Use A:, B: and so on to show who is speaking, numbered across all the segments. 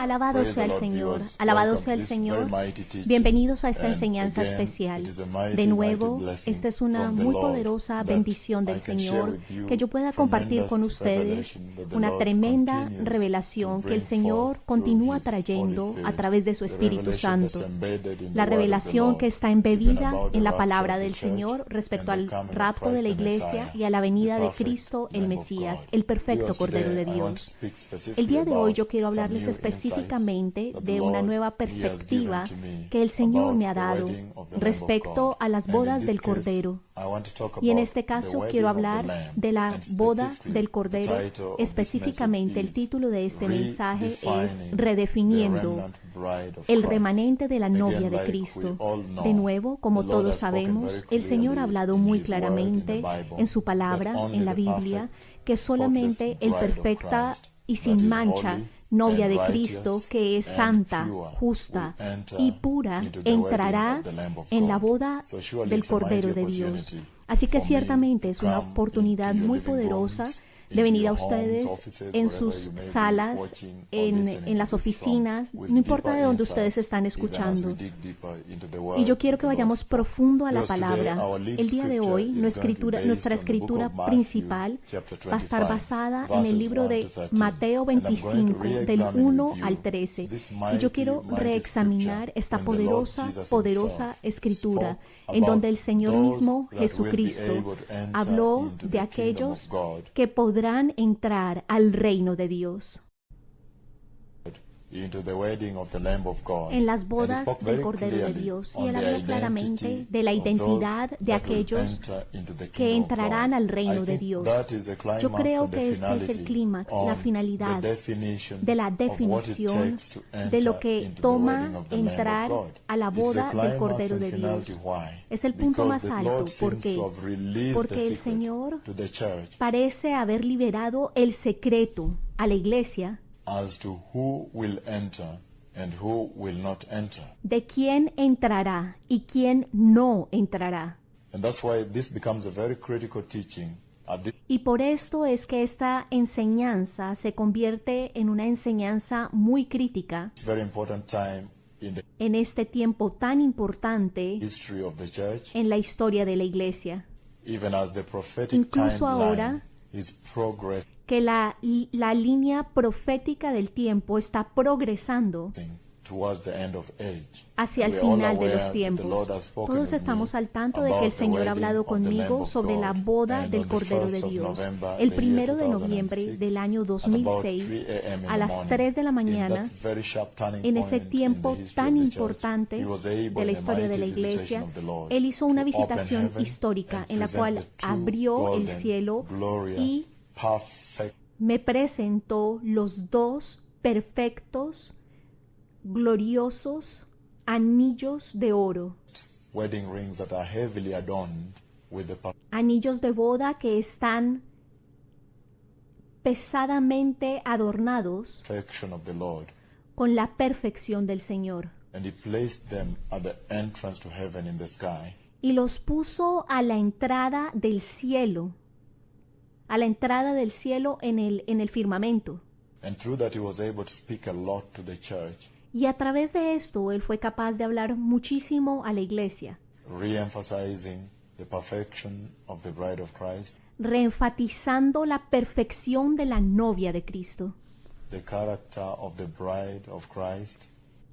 A: Alabado sea el Señor, alabado sea el Señor. Bienvenidos a esta enseñanza especial. De nuevo, esta es una muy poderosa bendición del Señor, que yo pueda compartir con ustedes una tremenda revelación que el Señor continúa trayendo a través de su Espíritu Santo. La revelación que está embebida en la palabra del Señor respecto al rapto de la iglesia y a la venida de Cristo, el Mesías, el perfecto Cordero de Dios. El día de hoy yo quiero hablarles específicamente de una nueva perspectiva que el Señor me ha dado respecto a las bodas del Cordero. Y en este caso quiero hablar de la boda del Cordero. Específicamente el título de este mensaje es Redefiniendo el remanente de la novia de Cristo. De nuevo, como todos sabemos, el Señor ha hablado muy claramente en su palabra, en la Biblia, que solamente el perfecta y sin mancha novia de Cristo, que es santa, justa y pura, entrará en la boda del Cordero de Dios. Así que ciertamente es una oportunidad muy poderosa de venir a ustedes en sus salas, en las oficinas, no importa de dónde ustedes están escuchando. Y yo quiero que vayamos profundo a la palabra. El día de hoy, nuestra escritura principal va a estar basada en el libro de Mateo 25, del 1 al 13. Y yo quiero reexaminar esta poderosa escritura, en donde el Señor mismo, Jesucristo, habló de aquellos que podrán entrar al reino de Dios, en las bodas del Cordero de Dios. Y él habló claramente de la identidad de aquellos que entrarán al reino de Dios. Yo creo que este es el clímax, la finalidad de la definición de lo que toma entrar a la boda del Cordero de Dios. Es el punto más alto. ¿Por qué? Porque el Señor parece haber liberado el secreto a la iglesia de quién entrará y quién no entrará. Y por esto es que esta enseñanza se convierte en una enseñanza muy crítica en este tiempo tan importante en la historia de la iglesia. Incluso ahora que la línea profética del tiempo está progresando hacia el final de los tiempos. Todos estamos al tanto de que el Señor ha hablado conmigo sobre la boda del Cordero de Dios. El 1 de noviembre del año 2006, a las 3 de la mañana, en ese tiempo tan importante de la historia de la iglesia, Él hizo una visitación histórica en la cual abrió el cielo y me presentó los dos perfectos, gloriosos anillos de oro, anillos de boda que están pesadamente adornados con la perfección del Señor, y los puso a la entrada del cielo, en el firmamento. Y a través de esto, él fue capaz de hablar muchísimo a la iglesia, reenfatizando la perfección de la novia de Cristo,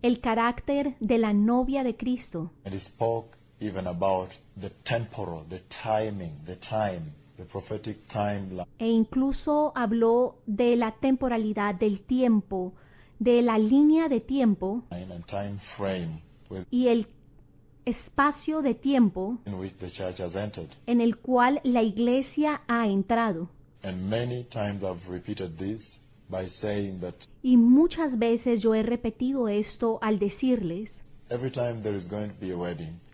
A: el carácter de la novia de Cristo. E incluso habló de la temporalidad del tiempo, de la línea de tiempo y el espacio de tiempo en el cual la iglesia ha entrado. Y muchas veces yo he repetido esto al decirles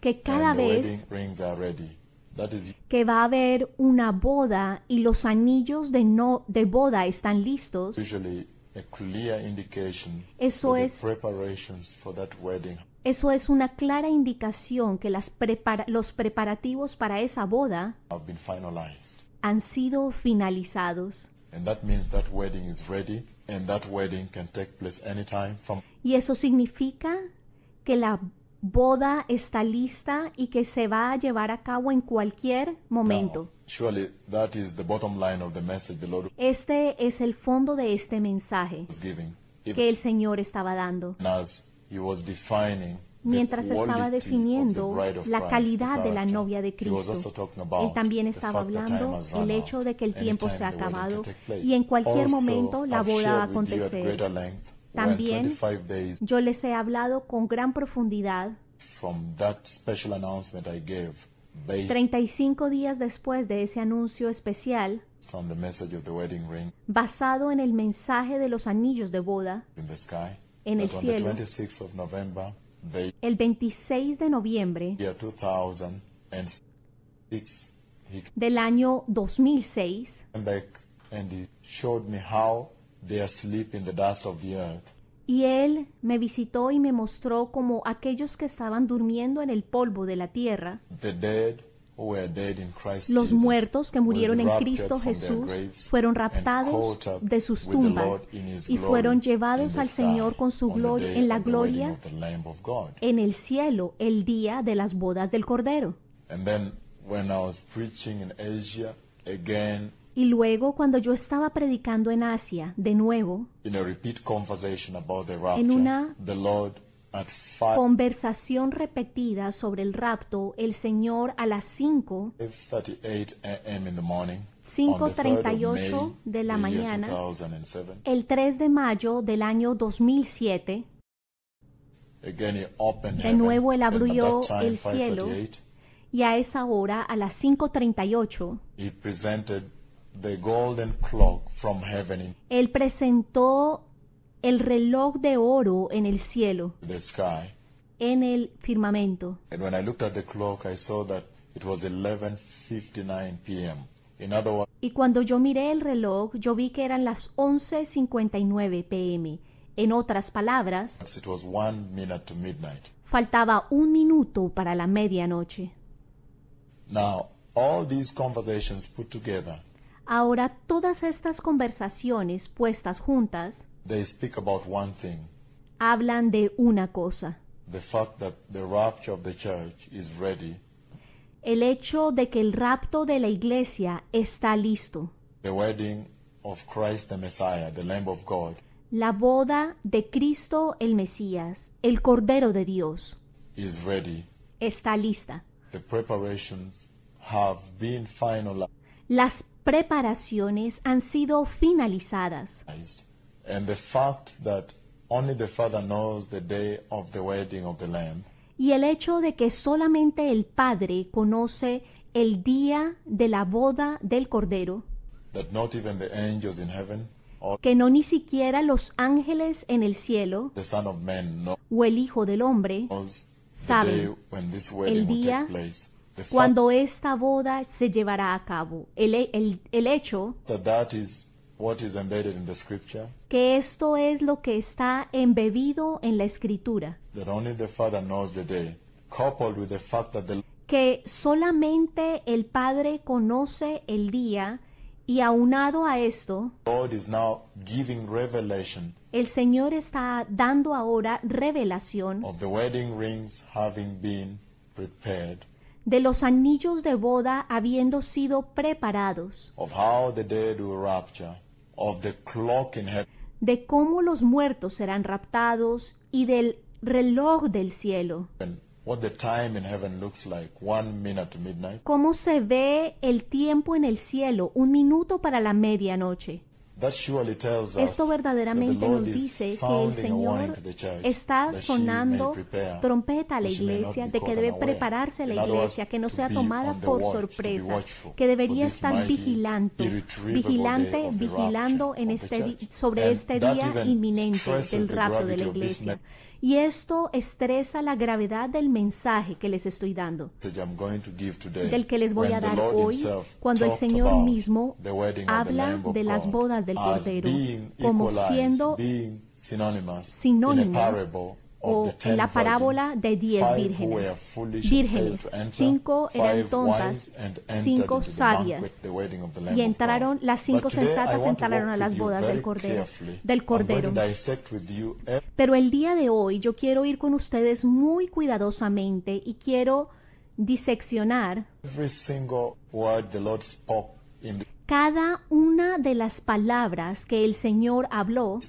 A: que cada vez que va a haber una boda y los anillos de boda están listos, eso es una clara indicación que los preparativos para esa boda han sido finalizados. Y eso significa que la boda está lista y que se va a llevar a cabo en cualquier momento. Este es el fondo de este mensaje que el Señor estaba dando. Mientras estaba definiendo la calidad de la novia de Cristo, Él también estaba hablando el hecho de que el tiempo se ha acabado y en cualquier momento la boda va a acontecer. También yo les he hablado con gran profundidad 35 días después de ese anuncio especial, basado en el mensaje de los anillos de boda en el cielo. El 26 de noviembre del año 2006, y Él me visitó y me mostró como aquellos que estaban durmiendo en el polvo de la tierra, los muertos que murieron en Cristo Jesús, fueron raptados de sus tumbas y fueron llevados al Señor con su gloria, en la gloria en el cielo, el día de las bodas del Cordero. Y luego, cuando yo estaba predicando en Asia, de nuevo, en una conversación repetida sobre el rapto, el Señor a las 5:38 de la mañana, el 3 de mayo del año 2007, de nuevo Él abrió el cielo y a esa hora, a las 5:38, Él presentó el reloj de oro en el cielo, en el firmamento. Y cuando yo miré el reloj, yo vi que eran las 11:59 p.m. En otras palabras, faltaba 1 minuto para la medianoche. Ahora, todas estas conversaciones puestas juntas hablan de una cosa: el hecho de que el rapto de la iglesia está listo. La boda de Cristo el Mesías, el Cordero de Dios, está lista. Las preparaciones han sido finalizadas. Y el hecho de que solamente el Padre conoce el día de la boda del Cordero, que no ni siquiera los ángeles en el cielo o el Hijo del Hombre saben el día cuando esta boda se llevará a cabo. El hecho que esto es lo que está embebido en la Escritura, que solamente el Padre conoce el día, y aunado a esto, el Señor está dando ahora revelación de los anillos de boda habiendo sido preparados, de cómo los muertos serán raptados y del reloj del cielo. ¿Cómo se ve el tiempo en el cielo? 1 minuto para la medianoche. Esto verdaderamente nos dice que el Señor está sonando trompeta a la iglesia, de que debe prepararse la iglesia, que no sea tomada por sorpresa, que debería estar vigilando sobre este día inminente del rapto de la iglesia. Y esto estresa la gravedad del mensaje que les estoy dando, del que les voy a dar hoy, cuando el Señor mismo habla de las bodas del Cordero como siendo sinónimo o en la parábola de 10 vírgenes. 5 eran tontas, 5 sabias, y entraron, las 5 sensatas entraron a las bodas del Cordero. Pero el día de hoy yo quiero ir con ustedes muy cuidadosamente y quiero diseccionar cada una de las palabras que el Señor habló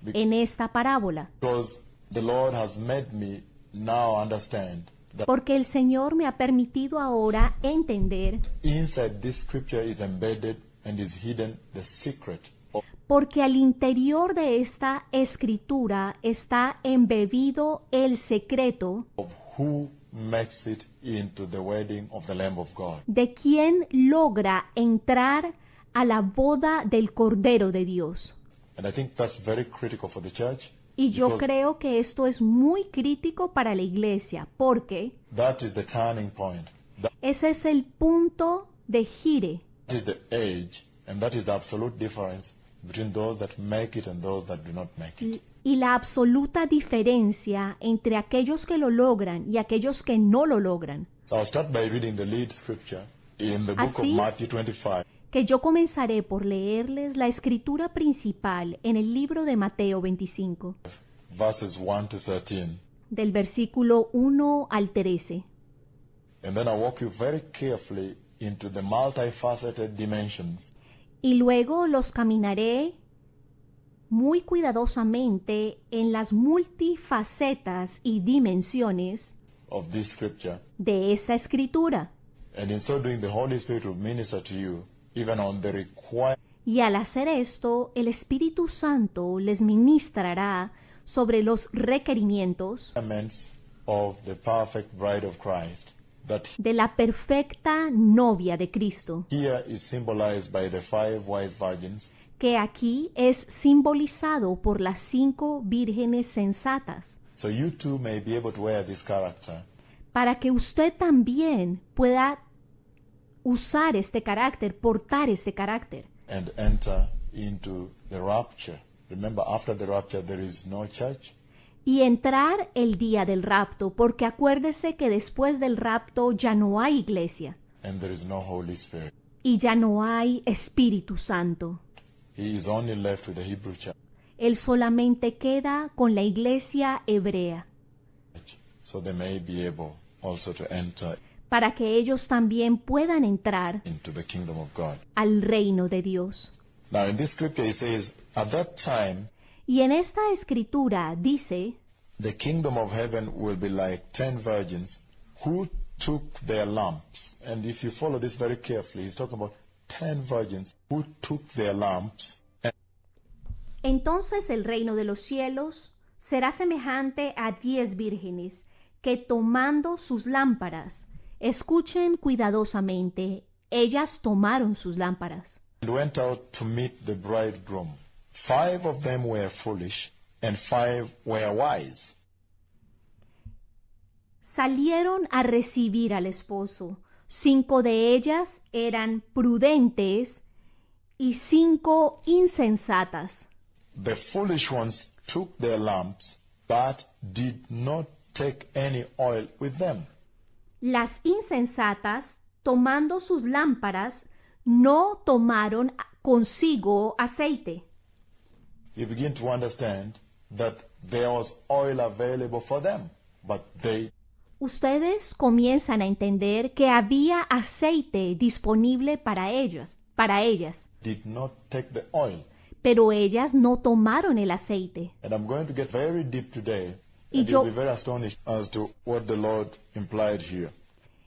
A: en esta parábola. Porque el Señor me ha permitido ahora entender porque al interior de esta escritura está embebido el secreto de quien logra entrar a la boda del Cordero de Dios. Y yo creo que esto es muy crítico para la iglesia, porque ese es el punto de gire. Y la absoluta diferencia entre aquellos que lo logran y aquellos que no lo logran. Así que yo comenzaré por leerles la escritura principal en el libro de Mateo 25, del versículo 1 al 13. Y luego los caminaré muy cuidadosamente en las multifacetas y dimensiones de esta escritura. Y al hacer esto, el Espíritu Santo les ministrará sobre los requerimientos de la perfecta novia de Cristo, que aquí es simbolizado por las 5 vírgenes sensatas, para que usted también pueda usar este carácter, portar este carácter. Y entrar el día del rapto, porque acuérdese que después del rapto ya no hay iglesia. Y ya no hay Espíritu Santo. Él solamente queda con la iglesia hebrea, para que ellos también puedan entrar al reino de Dios. Y en esta escritura dice,
B: the kingdom of heaven will be like 10 virgins who took their lamps. And if you follow this very carefully, he's talking about 10 virgins who took their lamps.
A: Entonces el reino de los cielos será semejante a 10 vírgenes que tomando sus lámparas, escuchen cuidadosamente, ellas tomaron sus lámparas.
B: And went out to meet the bridegroom. 5 of them were foolish, and 5 were wise.
A: Salieron a recibir al esposo. 5 de ellas eran prudentes y 5 insensatas.
B: The foolish ones took their lamps, but did not take any oil with them.
A: Las insensatas, tomando sus lámparas, no tomaron consigo aceite.
B: You begin to understand that there was oil available for them, but they
A: Ustedes comienzan a entender que había aceite disponible para ellas,
B: did not take the oil.
A: pero ellas no tomaron el aceite.
B: And I'm going to get very deep today,
A: Y
B: and
A: yo-
B: you'll be very astonished as to what the Lord implied here.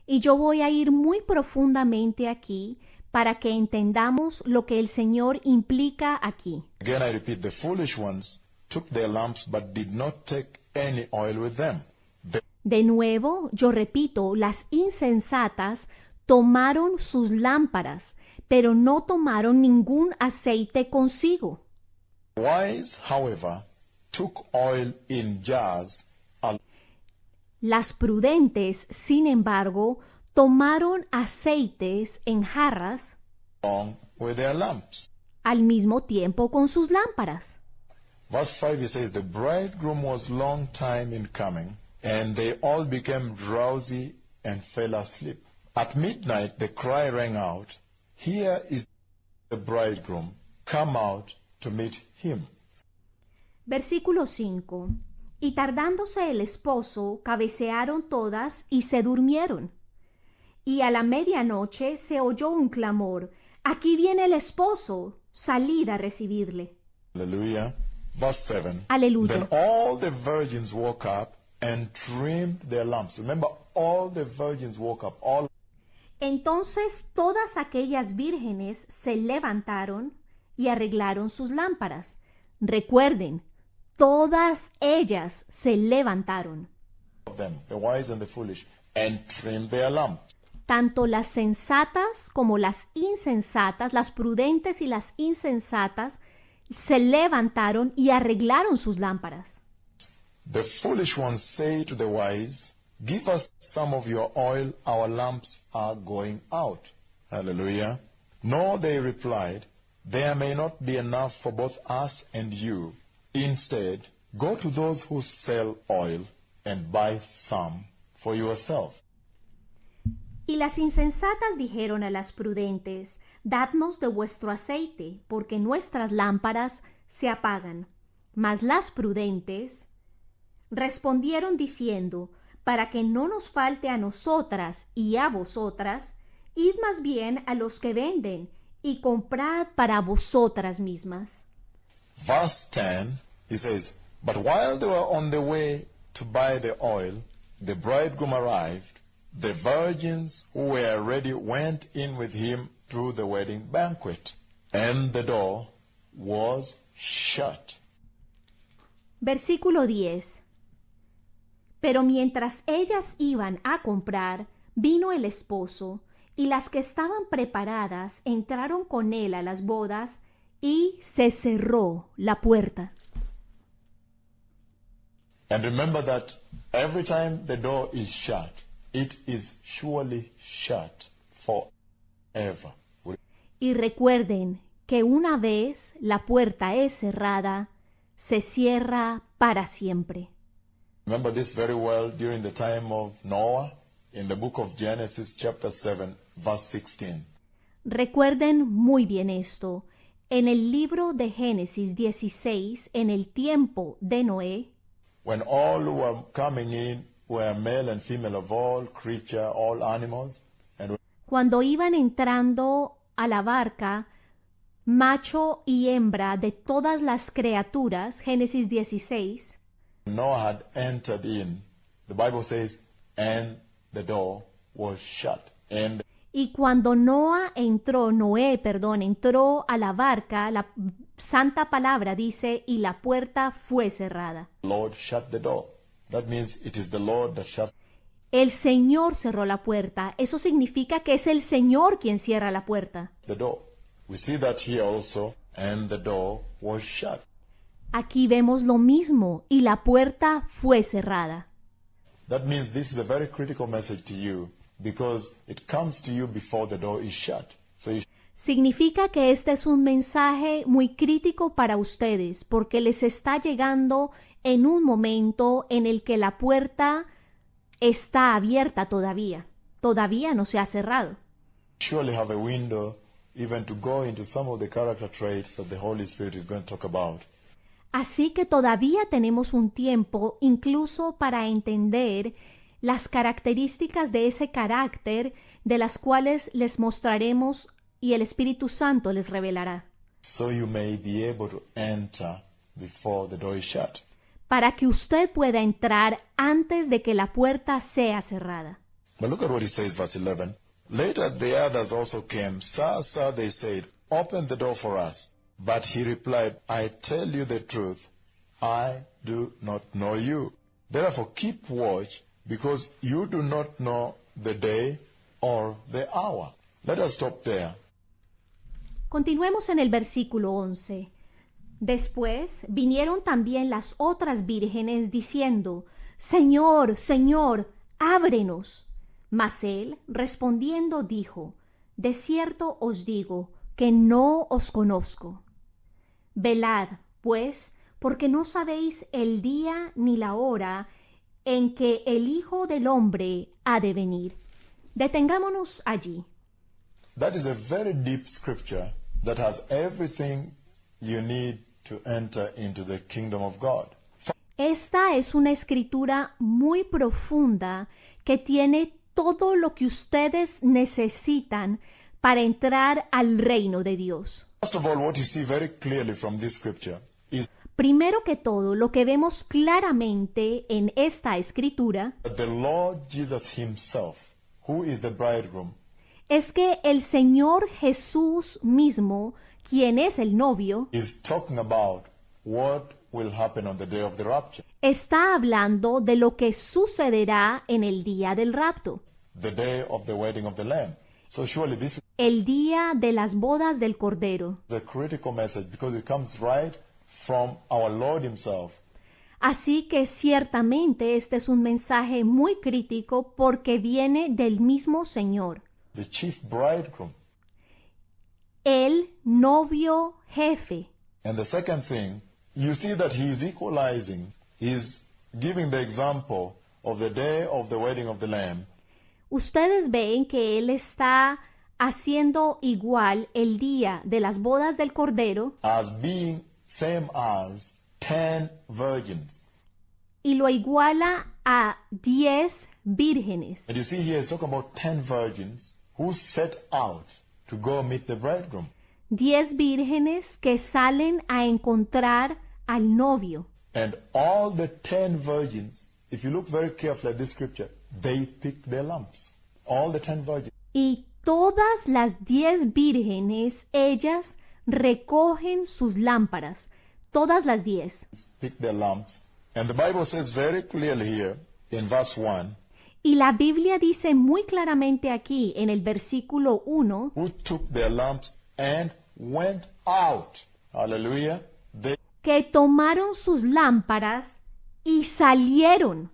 A: Y yo voy a ir muy profundamente aquí para que entendamos lo que el Señor implica aquí.
B: Again, I repeat, the foolish ones took their lamps, but did not take any oil with them.
A: De nuevo, yo repito, las insensatas tomaron sus lámparas, pero no tomaron ningún aceite consigo.
B: The wise, however, took oil in jars
A: Las prudentes, sin embargo, tomaron aceites en jarras
B: along with their lamps.
A: al mismo tiempo con sus lámparas.
B: Verse 5, he says, the bridegroom was long time in coming, and they all became drowsy and fell asleep. At midnight the cry rang out, here is the bridegroom, come out to meet him.
A: Versículo 5. Y tardándose el esposo, cabecearon todas y se durmieron. Y a la medianoche se oyó un clamor, aquí viene el esposo, salid a recibirle.
B: Hallelujah. Verse 7.
A: Aleluya.
B: Then all the virgins woke up and trimmed their lamps. Remember, all the virgins woke up.
A: Entonces todas aquellas vírgenes se levantaron y arreglaron sus lámparas. Recuerden, todas ellas se levantaron.
B: Them, the wise and the foolish, and trimmed their lamps.
A: Tanto las sensatas como las insensatas, las prudentes y las insensatas, se levantaron y arreglaron sus lámparas.
B: The foolish ones say to the wise, give us some of your oil, our lamps are going out. Hallelujah. No, they replied, there may not be enough for both us and you. Instead, go to those who sell oil and buy some for yourself.
A: Y las insensatas dijeron a las prudentes, dadnos de vuestro aceite, porque nuestras lámparas se apagan. Mas las prudentes respondieron diciendo, para que no nos falte a nosotras y a vosotras, id más bien a los que venden y comprad para vosotras mismas.
B: Verse 10, he says, but while they were on the way to buy the oil, the bridegroom arrived. The virgins who were ready went in with him to the wedding banquet, and the door was shut.
A: Versículo 10. Pero mientras ellas iban a comprar, vino el esposo, y las que estaban preparadas entraron con él a las bodas, y se cerró la puerta.
B: And remember that every time the door is shut, it is surely shut forever.
A: Y recuerden que una vez la puerta es cerrada, se cierra para siempre.
B: Remember this very well during the time of Noah in the book of Genesis chapter 7 verse 16.
A: Recuerden muy bien esto. En el libro de Génesis 16, en el tiempo de Noé,
B: when all who were coming in were male and female of all creature, all animals, and
A: cuando iban entrando a la barca, macho y hembra de todas las criaturas, Génesis 16,
B: Noah had entered in, the Bible says, and the door was shut.
A: Y cuando Noé entró a la barca, la santa palabra dice, y la puerta fue cerrada.
B: Lord shut the door. That means it is the Lord that shuts.
A: El Señor cerró la puerta. Eso significa que es el Señor quien cierra la puerta.
B: The door. We see that here also, and the door was shut.
A: Aquí vemos lo mismo, y la puerta fue cerrada.
B: That means this is a very critical message to you, because it comes to you before the door is shut.
A: Significa que este es un mensaje muy crítico para ustedes, porque les está llegando en un momento en el que la puerta está abierta todavía. Todavía no se ha cerrado.
B: Surely have a window even to go into some of the character traits that the Holy Spirit is going to talk about.
A: Así que todavía tenemos un tiempo incluso para entender las características de ese carácter de las cuales les mostraremos y el Espíritu Santo les revelará.
B: So you may be able to enter before the door is shut.
A: Para que usted pueda entrar antes de que la puerta sea cerrada.
B: But look at what he says, verse 11. Later the others also came. Sir, sir, they said, open the door for us. But he replied, I tell you the truth, I do not know you. Therefore keep watch, because you do not know the day or the hour. Let us stop there.
A: Continuemos en el versículo 11. Después vinieron también las otras vírgenes diciendo, Señor, Señor, ábrenos. Mas él, respondiendo, dijo, de cierto os digo que no os conozco. Velad, pues, porque no sabéis el día ni la hora en que el Hijo del Hombre ha de venir. Detengámonos allí.
B: That is a very deep scripture that has everything you need to enter into the kingdom of God.
A: Esta es una escritura muy profunda que tiene todo lo que ustedes necesitan para entrar al reino de Dios.
B: First of all, what you see very clearly from this scripture is
A: Primero que todo, lo que vemos claramente en esta escritura
B: that the Lord Jesus himself, who is the bridegroom,
A: es que el Señor Jesús mismo, quien es el novio,
B: is talking about what will happen on the day of the rapture,
A: está hablando de lo que sucederá en el día del rapto,
B: the day of the wedding of the Lamb. So surely this is
A: el día de las bodas del Cordero.
B: a critical message because it comes right from our Lord himself.
A: Así que ciertamente este es un mensaje muy crítico porque viene del mismo Señor,
B: The chief bridegroom.
A: el novio jefe.
B: And the second thing, you see that he is equalizing, he is giving the example of the day of the wedding of the Lamb
A: Ustedes ven que él está haciendo igual el día de las bodas del Cordero
B: as being same as 10 virgins.
A: y lo iguala a 10 vírgenes.
B: And you see here, it's talking about 10 virgins who set out to go meet the bridegroom.
A: 10 vírgenes que salen a encontrar al novio.
B: And all the 10 virgins, if you look very carefully at this scripture, they picked their lamps. All the 10 virgins.
A: Y todas las 10 vírgenes, ellas recogen sus lámparas. Todas las 10.
B: Picked their lamps. And the Bible says very clearly here in verse 1,
A: Y la Biblia dice muy claramente aquí en el versículo 1
B: who took their lamps and went out. Hallelujah.
A: que tomaron sus lámparas y salieron,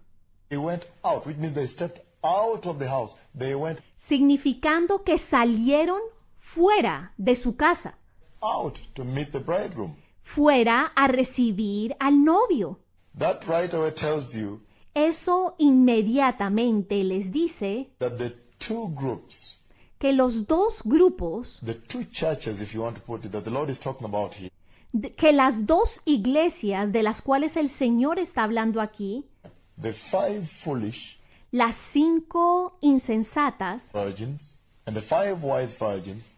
B: They went out, which means they stepped out of the house. They went
A: significando que salieron fuera de su casa,
B: out to meet the bridegroom.
A: fuera a recibir al novio.
B: That right away tells you
A: Eso inmediatamente les dice
B: that the two groups,
A: que los dos grupos,
B: the two churches, if you want to put it, that the Lord is talking about here,
A: que las dos iglesias de las cuales el Señor está hablando aquí,
B: the 5 foolish
A: las 5 insensatas
B: virgins and the 5 wise virgins,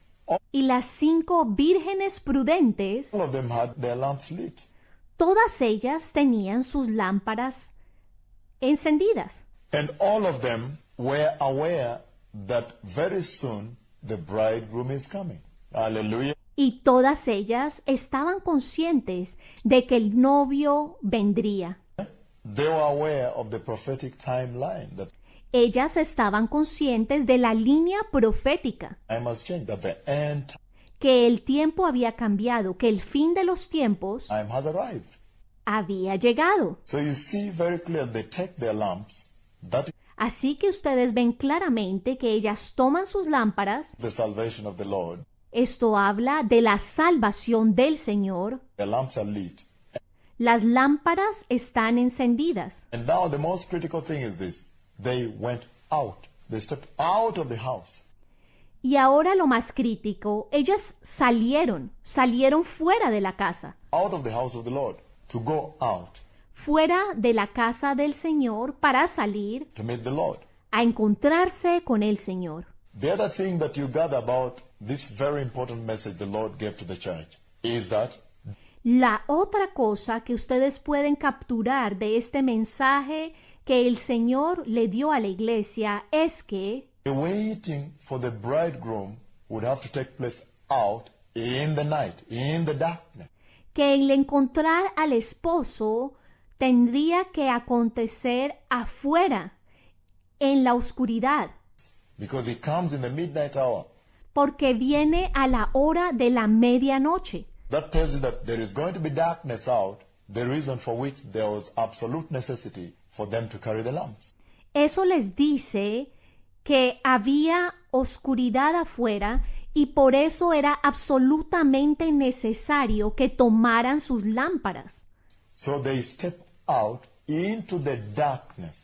A: y las 5 vírgenes prudentes,
B: all of them had their lamps lit.
A: todas ellas tenían sus lámparas encendidas.
B: And all of them were aware that very soon the bridegroom is coming. Hallelujah.
A: Y todas ellas estaban conscientes de que el novio vendría.
B: They were aware of the prophetic timeline, that
A: Ellas estaban conscientes de la línea profética,
B: time has changed, that the end
A: que el tiempo había cambiado, que el fin de los tiempos
B: time has arrived.
A: había llegado.
B: So you see very clearly they take their lamps. That is
A: Así que ustedes ven claramente que ellas toman sus lámparas.
B: the salvation of the Lord.
A: Esto habla de la salvación del Señor.
B: Their lamps are lit.
A: Las lámparas están encendidas.
B: And now the most critical thing is this. They went out. They stepped out of the house.
A: Y ahora lo más crítico, ellas salieron fuera de la casa,
B: Out of the house of the Lord. To go out.
A: fuera de la casa del Señor para salir
B: To meet the Lord.
A: a encontrarse con el Señor.
B: The other thing that you gather about this very important message the Lord gave to the church is that
A: La otra cosa que ustedes pueden capturar de este mensaje que el Señor le dio a la iglesia es que
B: the waiting for the bridegroom would have to take place out in the night, in the darkness.
A: el encontrar al esposo tendría que acontecer afuera, en la oscuridad,
B: Because he comes in the midnight hour.
A: porque viene a la hora de la medianoche.
B: That tells you that there is going to be darkness out, the reason for which there was absolute necessity for them to carry the lamps.
A: Eso les dice que había oscuridad afuera y por eso era absolutamente necesario que tomaran sus lámparas.
B: So they stepped out into the darkness.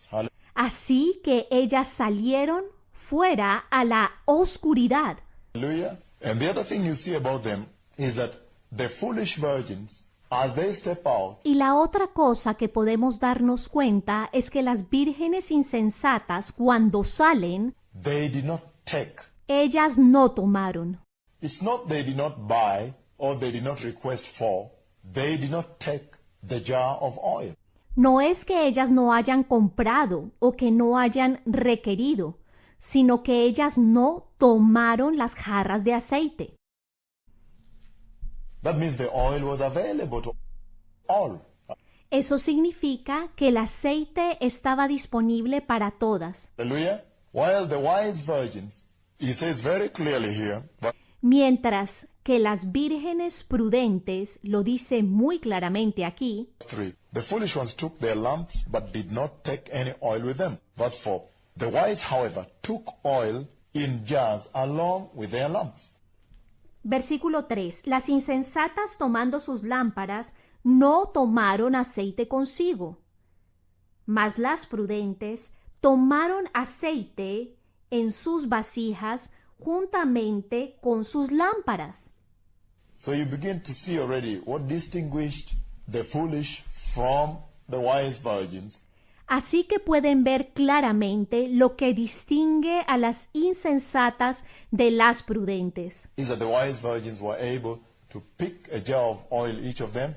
A: Así que ellas salieron fuera a la oscuridad.
B: Hallelujah. And the other thing you see about them is that the foolish virgins, as they step out,
A: Y la otra cosa que podemos darnos cuenta es que las vírgenes insensatas, cuando salen,
B: they did not take.
A: ellas no tomaron.
B: It's not they did not buy or they did not request for. They did not take the jar of oil.
A: No es que ellas no hayan comprado o que no hayan requerido, sino que ellas no tomaron las jarras de aceite.
B: That means the oil was available to all.
A: Eso significa que el aceite estaba disponible para todas.
B: Hallelujah. While the wise virgins, he says very clearly here,
A: Mientras que las vírgenes prudentes, lo dice muy claramente aquí,
B: 3, the foolish ones took their lamps but did not take any oil with them. Verse 4, the wise, however, took oil in jars along with their lamps.
A: Versículo 3. Las insensatas tomando sus lámparas no tomaron aceite consigo, mas las prudentes tomaron aceite en sus vasijas juntamente con sus lámparas.
B: So you begin to see already what distinguished the foolish from the wise virgins.
A: Así que pueden ver claramente lo que distingue a las insensatas de las prudentes.
B: Is that the wise virgins were able to pick a jar of oil, each of them.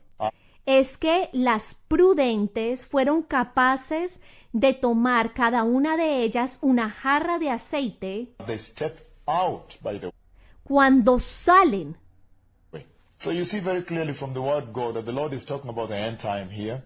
A: Es que las prudentes fueron capaces de tomar cada una de ellas una jarra de aceite
B: They stepped out by the
A: cuando salen.
B: way. So you see very clearly from the word go that the Lord is talking about the end time here.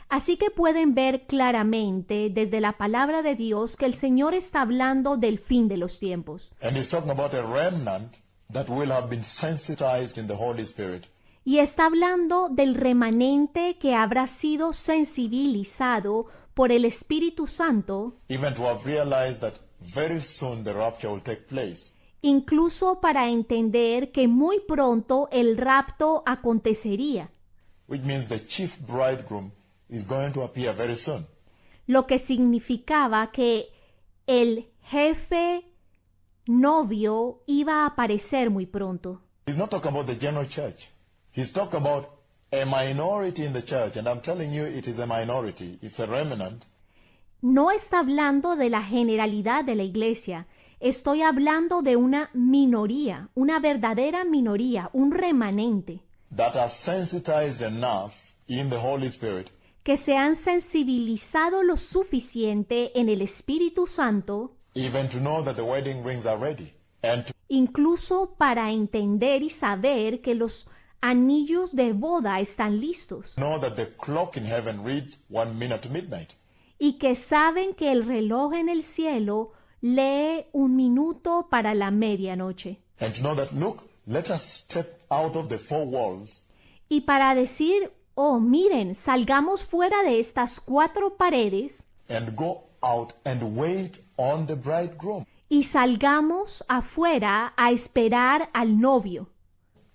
A: Así que pueden ver claramente desde la palabra de Dios que el Señor está hablando del fin de los tiempos.
B: And he's talking about a remnant that will have been sensitized in the Holy Spirit.
A: Y está hablando del remanente que habrá sido sensibilizado por el Espíritu Santo,
B: Even to have realized that very soon the rapture will take place.
A: incluso para entender que muy pronto el rapto acontecería,
B: Which means the chief bridegroom is going to appear very soon.
A: lo que significaba que el jefe novio iba a aparecer muy pronto.
B: He's not talking about the general church. He's talking about a minority in the church. And I'm telling you, it is a minority. It's a remnant
A: No está hablando de la generalidad de la iglesia. Estoy hablando de una minoría, una verdadera minoría, un remanente,
B: that are sensitized enough in the Holy Spirit
A: que se han sensibilizado lo suficiente en el Espíritu Santo,
B: even to know that the wedding rings are ready. And to
A: incluso para entender y saber que los anillos de boda están listos
B: know that the clock in heaven reads 1 minute to midnight.
A: y que saben que el reloj en el cielo lee 1 minuto para la medianoche.
B: And to know that, look, let us step out of the four walls
A: Y para decir, oh, miren, salgamos fuera de estas 4 paredes
B: and go out and wait on the bridegroom.
A: y salgamos afuera a esperar al novio.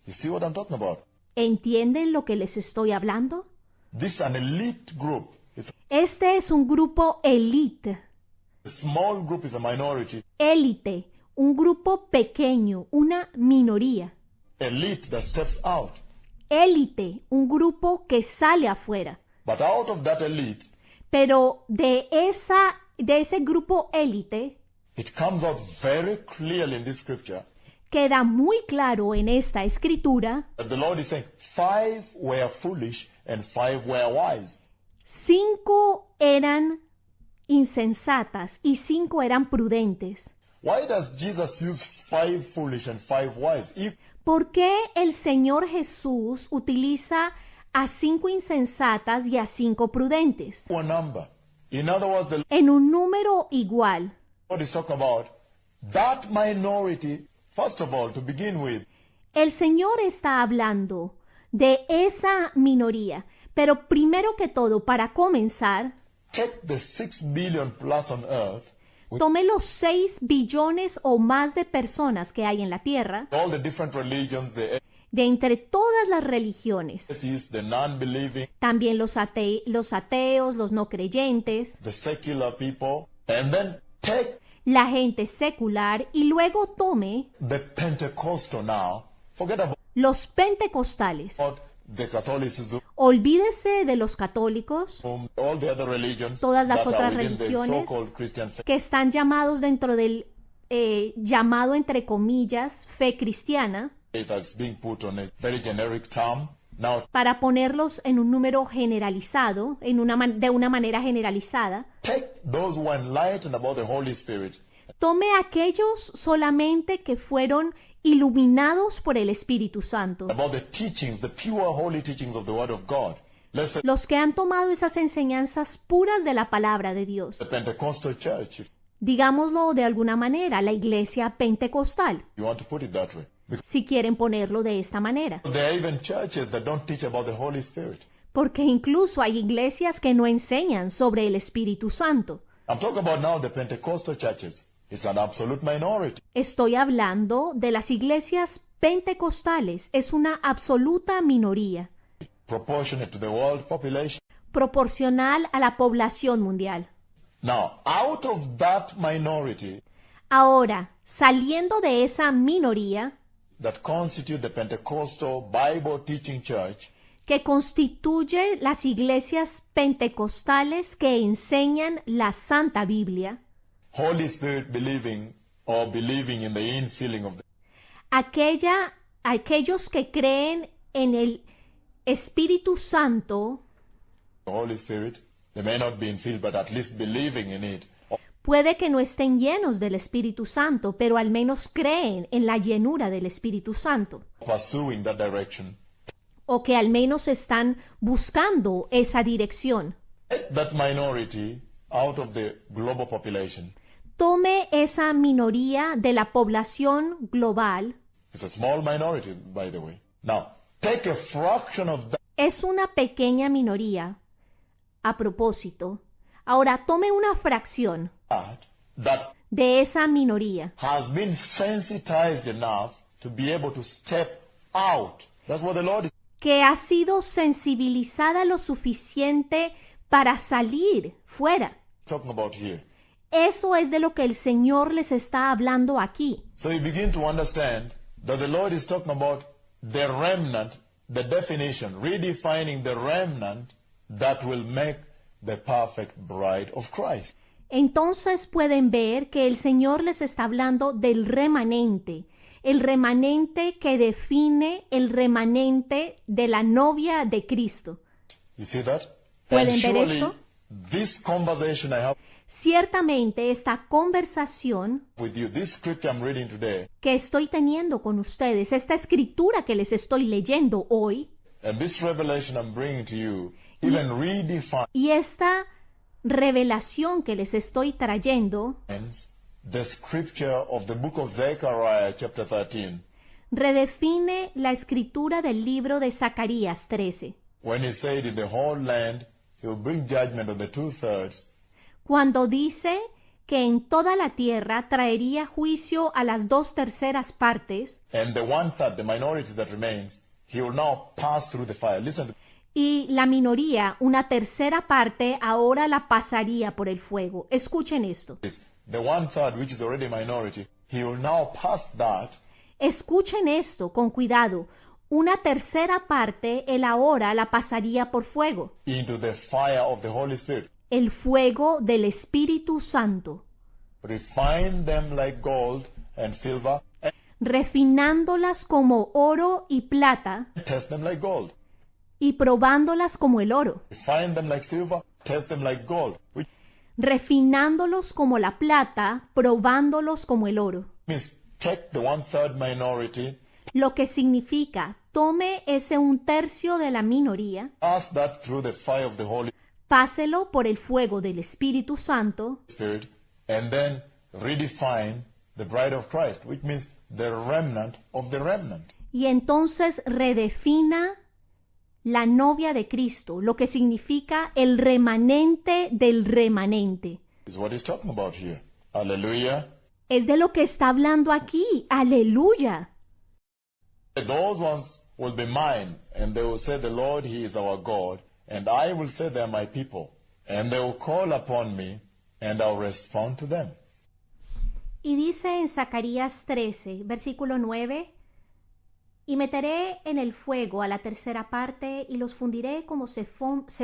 B: You see what I'm talking about?
A: ¿Entienden lo que les estoy hablando?
B: This is an elite group. It's
A: Este es un grupo élite,
B: a small group, is a minority.
A: élite, un grupo pequeño, una minoría.
B: Elite that steps out.
A: Élite, un grupo que sale afuera.
B: But out of that elite,
A: Pero de ese grupo élite
B: it comes out very clearly in this scripture
A: queda muy claro en esta escritura,
B: that the Lord is saying 5 were foolish and 5 were wise.
A: 5 eran insensatas y 5 eran prudentes.
B: Why does Jesus use 5 foolish and 5 wise? If
A: ¿Por qué el Señor Jesús utiliza a 5 insensatas y a 5 prudentes?
B: a number. In other words, the
A: En un número igual.
B: Lord is talking about that minority, first of all, to begin with.
A: El Señor está hablando de esa minoría, pero primero que todo, para comenzar,
B: Take the 6 billion plus on earth, with
A: tome los 6 billones o más de personas que hay en la tierra,
B: all the different religions,
A: de entre todas las religiones,
B: atheists, the non-believing,
A: también los ateos, los no creyentes,
B: the secular people, and then take
A: la gente secular, y luego tome
B: the Pentecostal now. Forget about
A: los pentecostales.
B: the Catholicism,
A: Olvídese de los católicos,
B: all the other religions
A: todas las
B: that are
A: otras
B: within the
A: religiones
B: so-called Christian faith.
A: que están llamados dentro del llamado entre comillas fe cristiana,
B: It has been put on a very generic term. Now,
A: para ponerlos en un número generalizado, de una manera generalizada.
B: take those who are enlightened about the Holy Spirit,
A: Tome aquellos solamente que fueron iluminados por el Espíritu Santo,
B: about the teachings, the pure holy teachings of the Word of God. Let's say
A: los que han tomado esas enseñanzas puras de la palabra de Dios.
B: the Pentecostal church, if
A: Digámoslo de alguna manera, la iglesia pentecostal,
B: you want to put it that way. Because
A: si quieren ponerlo de esta manera.
B: there are even churches that don't teach about the Holy Spirit.
A: Porque incluso hay iglesias que no enseñan sobre el Espíritu Santo.
B: I'm talking about now the Pentecostal churches. It's an absolute minority.
A: Estoy hablando de las iglesias pentecostales. Es una absoluta minoría,
B: Proportionate to the world population.
A: proporcional a la población mundial.
B: Now, out of that minority
A: Ahora, saliendo de esa minoría
B: that constitute the Pentecostal Bible teaching church,
A: que constituye las iglesias pentecostales que enseñan la Santa Biblia,
B: Holy Spirit believing or believing in the infilling of the
A: aquellos que creen en el Espíritu Santo,
B: Holy Spirit, they may not be infilled, but at least believing in it.
A: puede que no estén llenos del Espíritu Santo, pero al menos creen en la llenura del Espíritu Santo,
B: Pursuing that direction.
A: o que al menos están buscando esa dirección.
B: Take that minority out of the global population.
A: Tome esa minoría de la población global.
B: It's a small minority, by the way. Now, take a fraction of
A: Es una pequeña minoría. A propósito, ahora tome una fracción
B: that
A: de esa minoría
B: has been sensitized enough to be able to step out. That's what the Lord is
A: que ha sido sensibilizada lo suficiente para salir fuera.
B: talking about here.
A: Eso es de lo que el Señor les está hablando aquí.
B: So you begin to understand that the Lord is talking about the remnant, the definition, redefining the remnant that will make the perfect bride of Christ.
A: Entonces pueden ver que el Señor les está hablando del remanente, el remanente que define el remanente de la novia de Cristo.
B: You see that?
A: ¿Pueden
B: And
A: ver
B: surely
A: esto?
B: This conversation I have
A: Ciertamente esta conversación
B: with you, this scripture I'm reading today,
A: que estoy teniendo con ustedes, esta escritura que les estoy leyendo hoy,
B: and this revelation I'm bringing to you, even redefines
A: y esta revelación que les estoy trayendo,
B: the scripture of the book of Zechariah, chapter 13,
A: redefine la escritura del libro de Zacarías 13,
B: when he said in the whole land he will bring judgment on the 2/3,
A: cuando dice que en toda la tierra traería juicio a las 2/3 partes,
B: and the 1/3, the minority that remains, he will now pass through the fire. Listen to
A: y la minoría, una 1/3 parte, ahora la pasaría por el fuego. Escuchen esto.
B: this. The 1/3, which is already a minority, he will now pass that
A: Escuchen esto con cuidado. Una 1/3 parte, él ahora la pasaría por fuego.
B: into the fire of the Holy Spirit.
A: El fuego del Espíritu Santo,
B: Refine them like gold and silver, and
A: refinándolas como oro y plata
B: test them like gold.
A: y probándolas como el oro,
B: Refine them like silver, test them like gold. Which
A: refinándolos como la plata, probándolos como el oro.
B: means take the 1/3 minority,
A: Lo que significa, tome ese 1/3 de la minoría,
B: pass that through the fire of the Holy
A: páselo por el fuego del Espíritu Santo
B: Spirit, and then redefine the bride of Christ, which means the remnant of the remnant.
A: y entonces redefina la novia de Cristo, lo que significa el remanente del remanente.
B: Is what he's talking about here. Hallelujah.
A: Es de lo que está hablando aquí. Aleluya.
B: Those ones will be mine, and they will say, the Lord, He is our God, and I will say, they are my people, and they will call upon me, and I will respond to them.
A: Y dice en Zacarías 13, versículo 9, y meteré en el fuego a la tercera parte, y los fundiré como se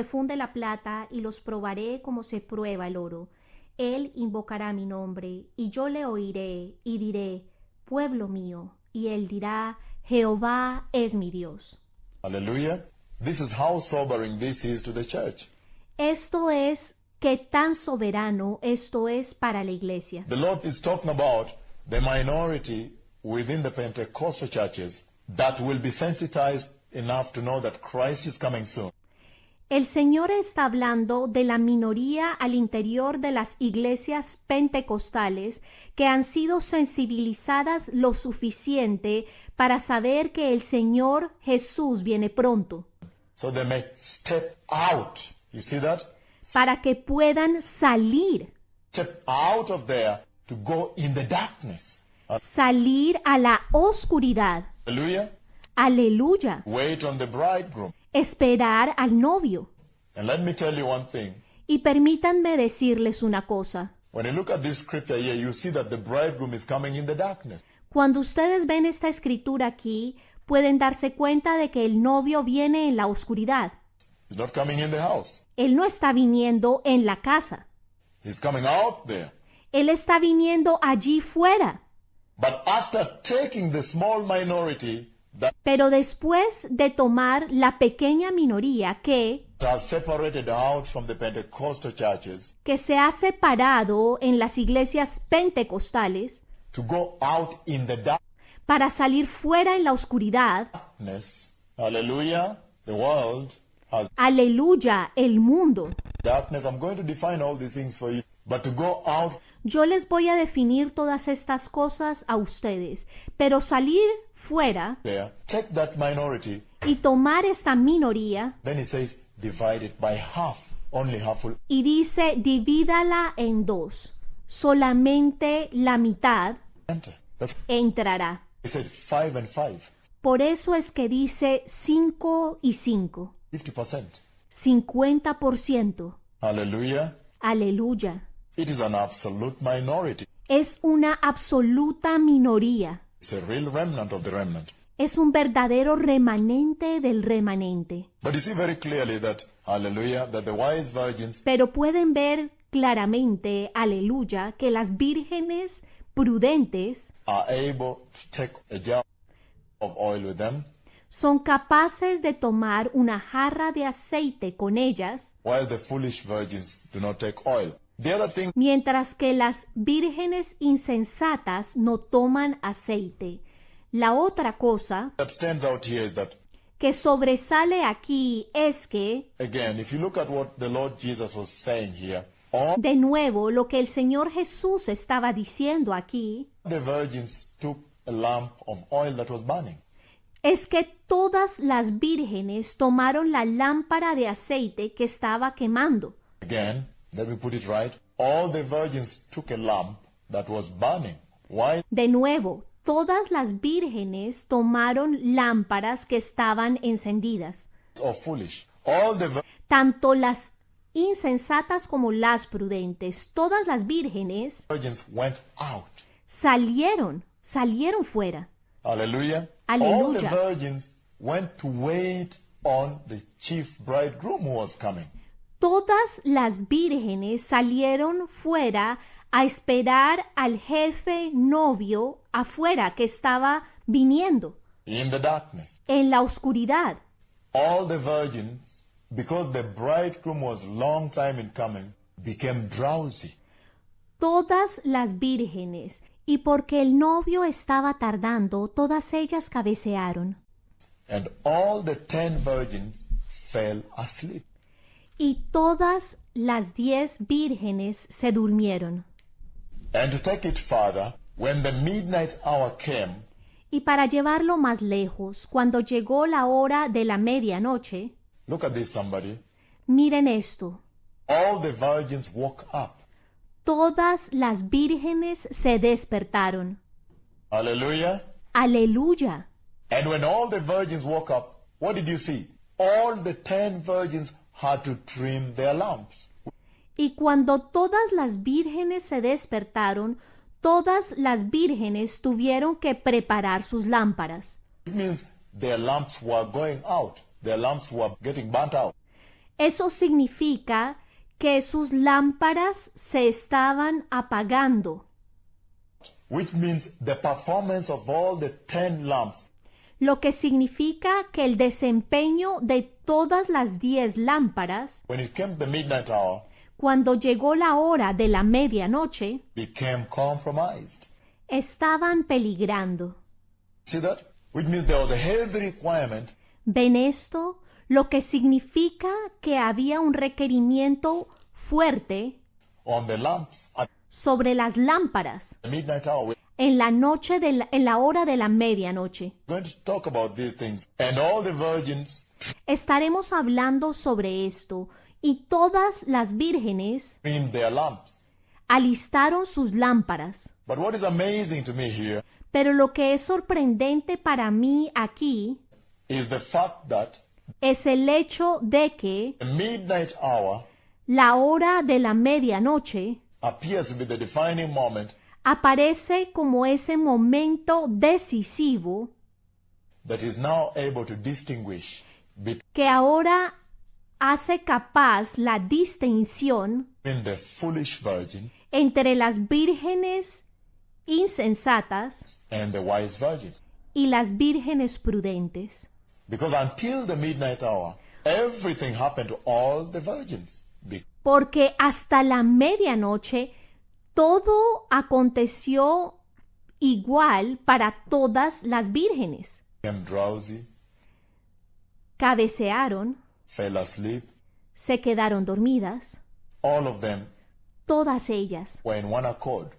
A: funde la plata, y los probaré como se prueba el oro. Él invocará mi nombre, y yo le oiré, y diré, pueblo mío, y él dirá, Jehová es mi Dios.
B: Hallelujah. This is how sobering this is to the church.
A: Esto es qué tan soberano esto es para la iglesia.
B: The Lord is talking about the minority within the Pentecostal churches that will be sensitized enough to know that Christ is coming soon.
A: El Señor está hablando de la minoría al interior de las iglesias pentecostales que han sido sensibilizadas lo suficiente para saber que el Señor Jesús viene pronto.
B: So they may step out. You see that?
A: Para que puedan salir.
B: Step out of there to go in the darkness.
A: Salir a la oscuridad.
B: Hallelujah.
A: Aleluya.
B: Wait on the bridegroom.
A: Esperar al novio.
B: And let me tell you one thing.
A: Y permítanme decirles una cosa.
B: When you look at this scripture here, you see that the bridegroom is coming in the darkness.
A: Cuando ustedes ven esta escritura aquí, pueden darse cuenta de que el novio viene en la oscuridad.
B: He's not coming in the house.
A: Él no está viniendo en la casa.
B: He's coming out there.
A: Él está viniendo allí fuera.
B: But after taking the small minority that
A: Pero después de tomar la pequeña minoría que
B: are separated out from the Pentecostal churches
A: se ha separado en las iglesias pentecostales
B: to go out in the
A: para salir fuera en la oscuridad,
B: darkness, hallelujah, the world has
A: aleluya, el mundo.
B: darkness. I'm going to define all these things for you. But to go out
A: Yo les voy a definir todas estas cosas a ustedes, pero salir fuera
B: there, take that minority,
A: y tomar esta minoría,
B: then he says, divide it by half. Only half will
A: y dice, divídala en dos, solamente la mitad
B: enter. That's
A: entrará.
B: he said 5 and 5,
A: Por eso es que dice 5 y 5,
B: 50%.
A: 50%.
B: Hallelujah.
A: Aleluya.
B: It is an absolute minority.
A: Es una absoluta minoría.
B: It's a real remnant of the remnant.
A: Es un verdadero remanente del remanente.
B: But you see very clearly that, hallelujah, that the wise virgins
A: Pero pueden ver claramente, aleluya, que las vírgenes prudentes
B: are able to take a jar of oil with them,
A: son capaces de tomar una jarra de aceite con ellas,
B: while the foolish virgins do not take oil. The other thing
A: mientras que las vírgenes insensatas no toman aceite. La otra cosa
B: that stands out here is that,
A: que sobresale aquí es que,
B: again, if you look at what the Lord Jesus was saying here, all
A: de nuevo, lo que el Señor Jesús estaba diciendo aquí,
B: the virgins took a lamp of oil that was burning.
A: es que todas las vírgenes tomaron la lámpara de aceite que estaba quemando.
B: Again, let me put it right. All the virgins took a lamp that was burning. Why?
A: De nuevo, todas las vírgenes tomaron lámparas que estaban encendidas.
B: Or foolish. All the
A: Tanto las insensatas como las prudentes, todas las vírgenes
B: virgins went out.
A: salieron fuera.
B: Hallelujah.
A: Aleluya.
B: All the virgins went to wait on the chief bridegroom who was coming.
A: Todas las vírgenes salieron fuera a esperar al jefe novio afuera que estaba viniendo
B: In the darkness.
A: en la oscuridad.
B: All the virgins, because the bridegroom was long time in coming, became drowsy.
A: Todas las vírgenes, y porque el novio estaba tardando, todas ellas cabecearon.
B: And all the 10 virgins fell asleep.
A: Y todas las 10 vírgenes se durmieron.
B: And to take it further, when the midnight hour came,
A: Y para llevarlo más lejos, cuando llegó la hora de la medianoche,
B: look at this somebody,
A: miren esto,
B: all the virgins woke up.
A: todas las vírgenes se despertaron.
B: Hallelujah.
A: Aleluya.
B: And when all the virgins woke up, what did you see? All the 10 virgins had to trim their lamps.
A: Y cuando todas las vírgenes se despertaron, todas las vírgenes tuvieron que preparar sus lámparas.
B: It means their lamps were going out. Their lamps were getting burnt out.
A: Eso significa que sus lámparas se estaban apagando.
B: Which means the performance of all the 10 lamps.
A: Lo que significa que el desempeño de todas las 10 lámparas,
B: When it came the midnight hour,
A: cuando llegó la hora de la medianoche,
B: became compromised.
A: estaban peligrando.
B: See that? Which means there was a heavy requirement
A: ¿Ven esto? Lo que significa que había un requerimiento fuerte
B: on the lamps at
A: sobre las lámparas
B: the midnight hour.
A: en la hora de la medianoche.
B: We're going to talk about these things. And all the virgins
A: Estaremos hablando sobre esto, y todas las vírgenes
B: trimmed their lamps.
A: alistaron sus lámparas.
B: But what is amazing to me here
A: Pero lo que es sorprendente para mí aquí
B: is the fact that
A: es el hecho de que
B: the midnight hour
A: la hora de la medianoche
B: appears to be the defining moment
A: aparece como ese momento decisivo
B: that is now able to distinguish
A: que ahora hace capaz la distinción
B: between the foolish virgin
A: entre las vírgenes insensatas
B: and the wise virgins.
A: y las vírgenes prudentes.
B: Because until the midnight hour, everything happened to all the virgins.
A: Porque hasta la medianoche todo aconteció igual para todas las vírgenes.
B: Became drowsy,
A: Cabecearon,
B: fell asleep.
A: se quedaron dormidas,
B: All of them
A: todas ellas
B: were in one accord.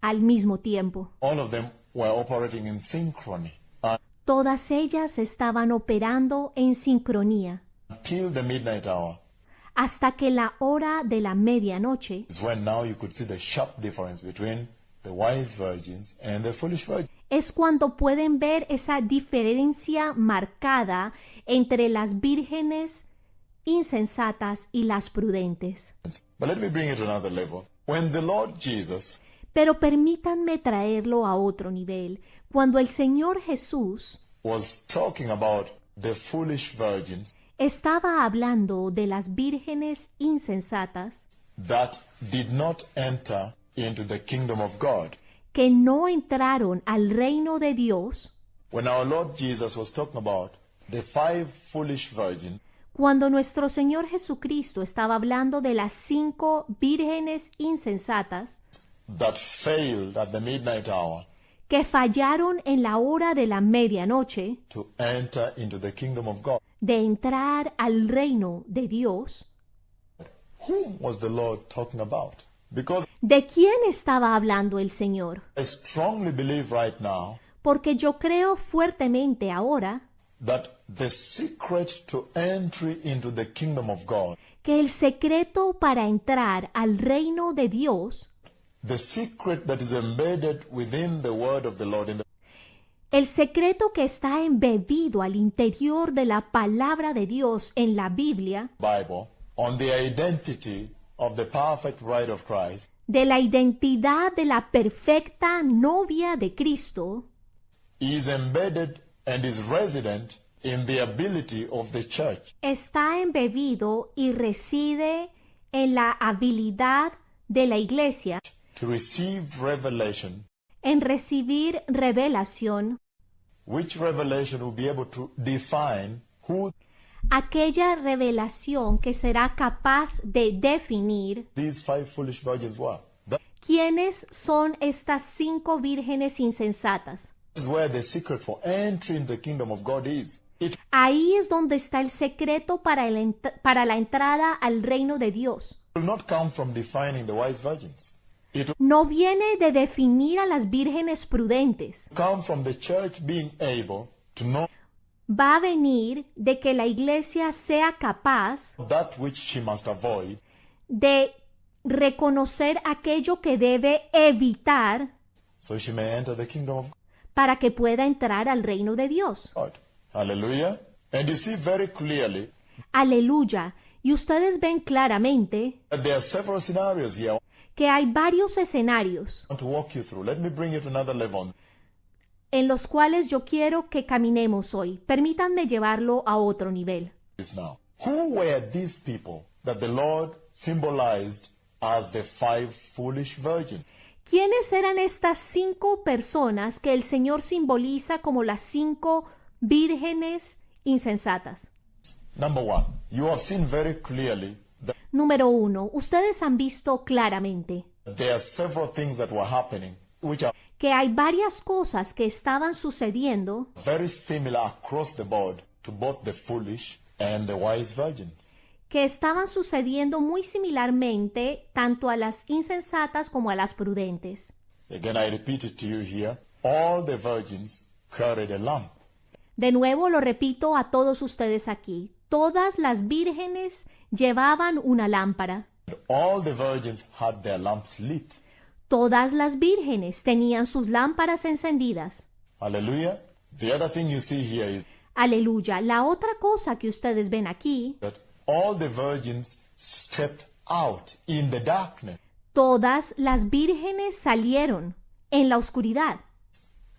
A: al mismo tiempo.
B: All of them were operating in synchrony.
A: Todas ellas estaban operando en sincronía
B: Until the midnight hour
A: hasta que la hora de la medianoche
B: is when now you could see the sharp difference between the wise virgins and the foolish virgins.
A: es cuando pueden ver esa diferencia marcada entre las vírgenes insensatas y las prudentes.
B: But let me bring it to another level. When the Lord Jesus
A: Pero permítanme traerlo a otro nivel. Cuando el Señor Jesús
B: was talking about the foolish virgins
A: estaba hablando de las vírgenes insensatas
B: that did not enter into the kingdom of God.
A: que no entraron al reino de Dios,
B: When our Lord Jesus was talking about the 5 foolish virgins
A: cuando nuestro Señor Jesucristo estaba hablando de las 5 vírgenes insensatas
B: that failed at the midnight hour
A: que fallaron en la hora de la medianoche
B: to enter into the kingdom of God,
A: de entrar al reino de Dios,
B: whom was the Lord talking about? Because
A: ¿de quién estaba hablando el Señor?
B: I strongly believe right now
A: Porque yo creo fuertemente ahora
B: that the secret to entry into the kingdom of God,
A: que el secreto para entrar al reino de Dios,
B: the secret that is embedded within the word of the Lord in the
A: el secreto que está embebido al interior de la palabra de Dios en la Biblia,
B: Bible, on the identity of the perfect bride of Christ,
A: de la identidad de la perfecta novia de Cristo,
B: is embedded and is resident in the ability of the church
A: está embebido y reside en la habilidad de la iglesia
B: to receive revelation,
A: en recibir revelación,
B: which revelation will be able to define who
A: aquella revelación que será capaz de definir
B: these 5 foolish virgins were. That
A: quiénes son estas 5 vírgenes insensatas.
B: is where the secret for entering the kingdom of God is. It
A: Ahí es donde está el secreto para la entrada al reino de Dios.
B: will not come from defining the wise virgins. It will
A: No viene de definir a las vírgenes prudentes.
B: come from the church being able to know
A: Va a venir de que la iglesia sea capaz
B: that which she must avoid
A: de reconocer aquello que debe evitar
B: so she may enter the kingdom of God.
A: para que pueda entrar al reino de Dios.
B: Hallelujah. And you see very clearly
A: Aleluya. Y ustedes ven claramente
B: that there are several scenarios here.
A: que hay varios escenarios
B: I want to walk you through. Let me bring you to another level.
A: en los cuales yo quiero que caminemos hoy. Permítanme llevarlo a otro nivel.
B: Now, who were these people that the Lord symbolized as the 5 foolish virgins?
A: ¿Quiénes eran estas 5 personas que el Señor simboliza como las 5 vírgenes insensatas?
B: Number 1, you have seen very clearly that
A: Número 1, ustedes han visto claramente
B: there are several things that were happening which are
A: que hay varias cosas que estaban sucediendo
B: very similar across the board to both the foolish and the wise virgins.
A: que estaban sucediendo muy similarmente tanto a las insensatas como a las prudentes.
B: Again, I repeat it to you here. All the virgins carried a lamp.
A: De nuevo lo repito a todos ustedes aquí. Todas las vírgenes llevaban una lámpara.
B: All the virgins had their lamps lit.
A: Todas las vírgenes tenían sus lámparas encendidas.
B: Hallelujah. The other thing you see here is
A: Aleluya. La otra cosa que ustedes ven aquí,
B: that all the virgins stepped out in the darkness.
A: todas las vírgenes salieron en la oscuridad.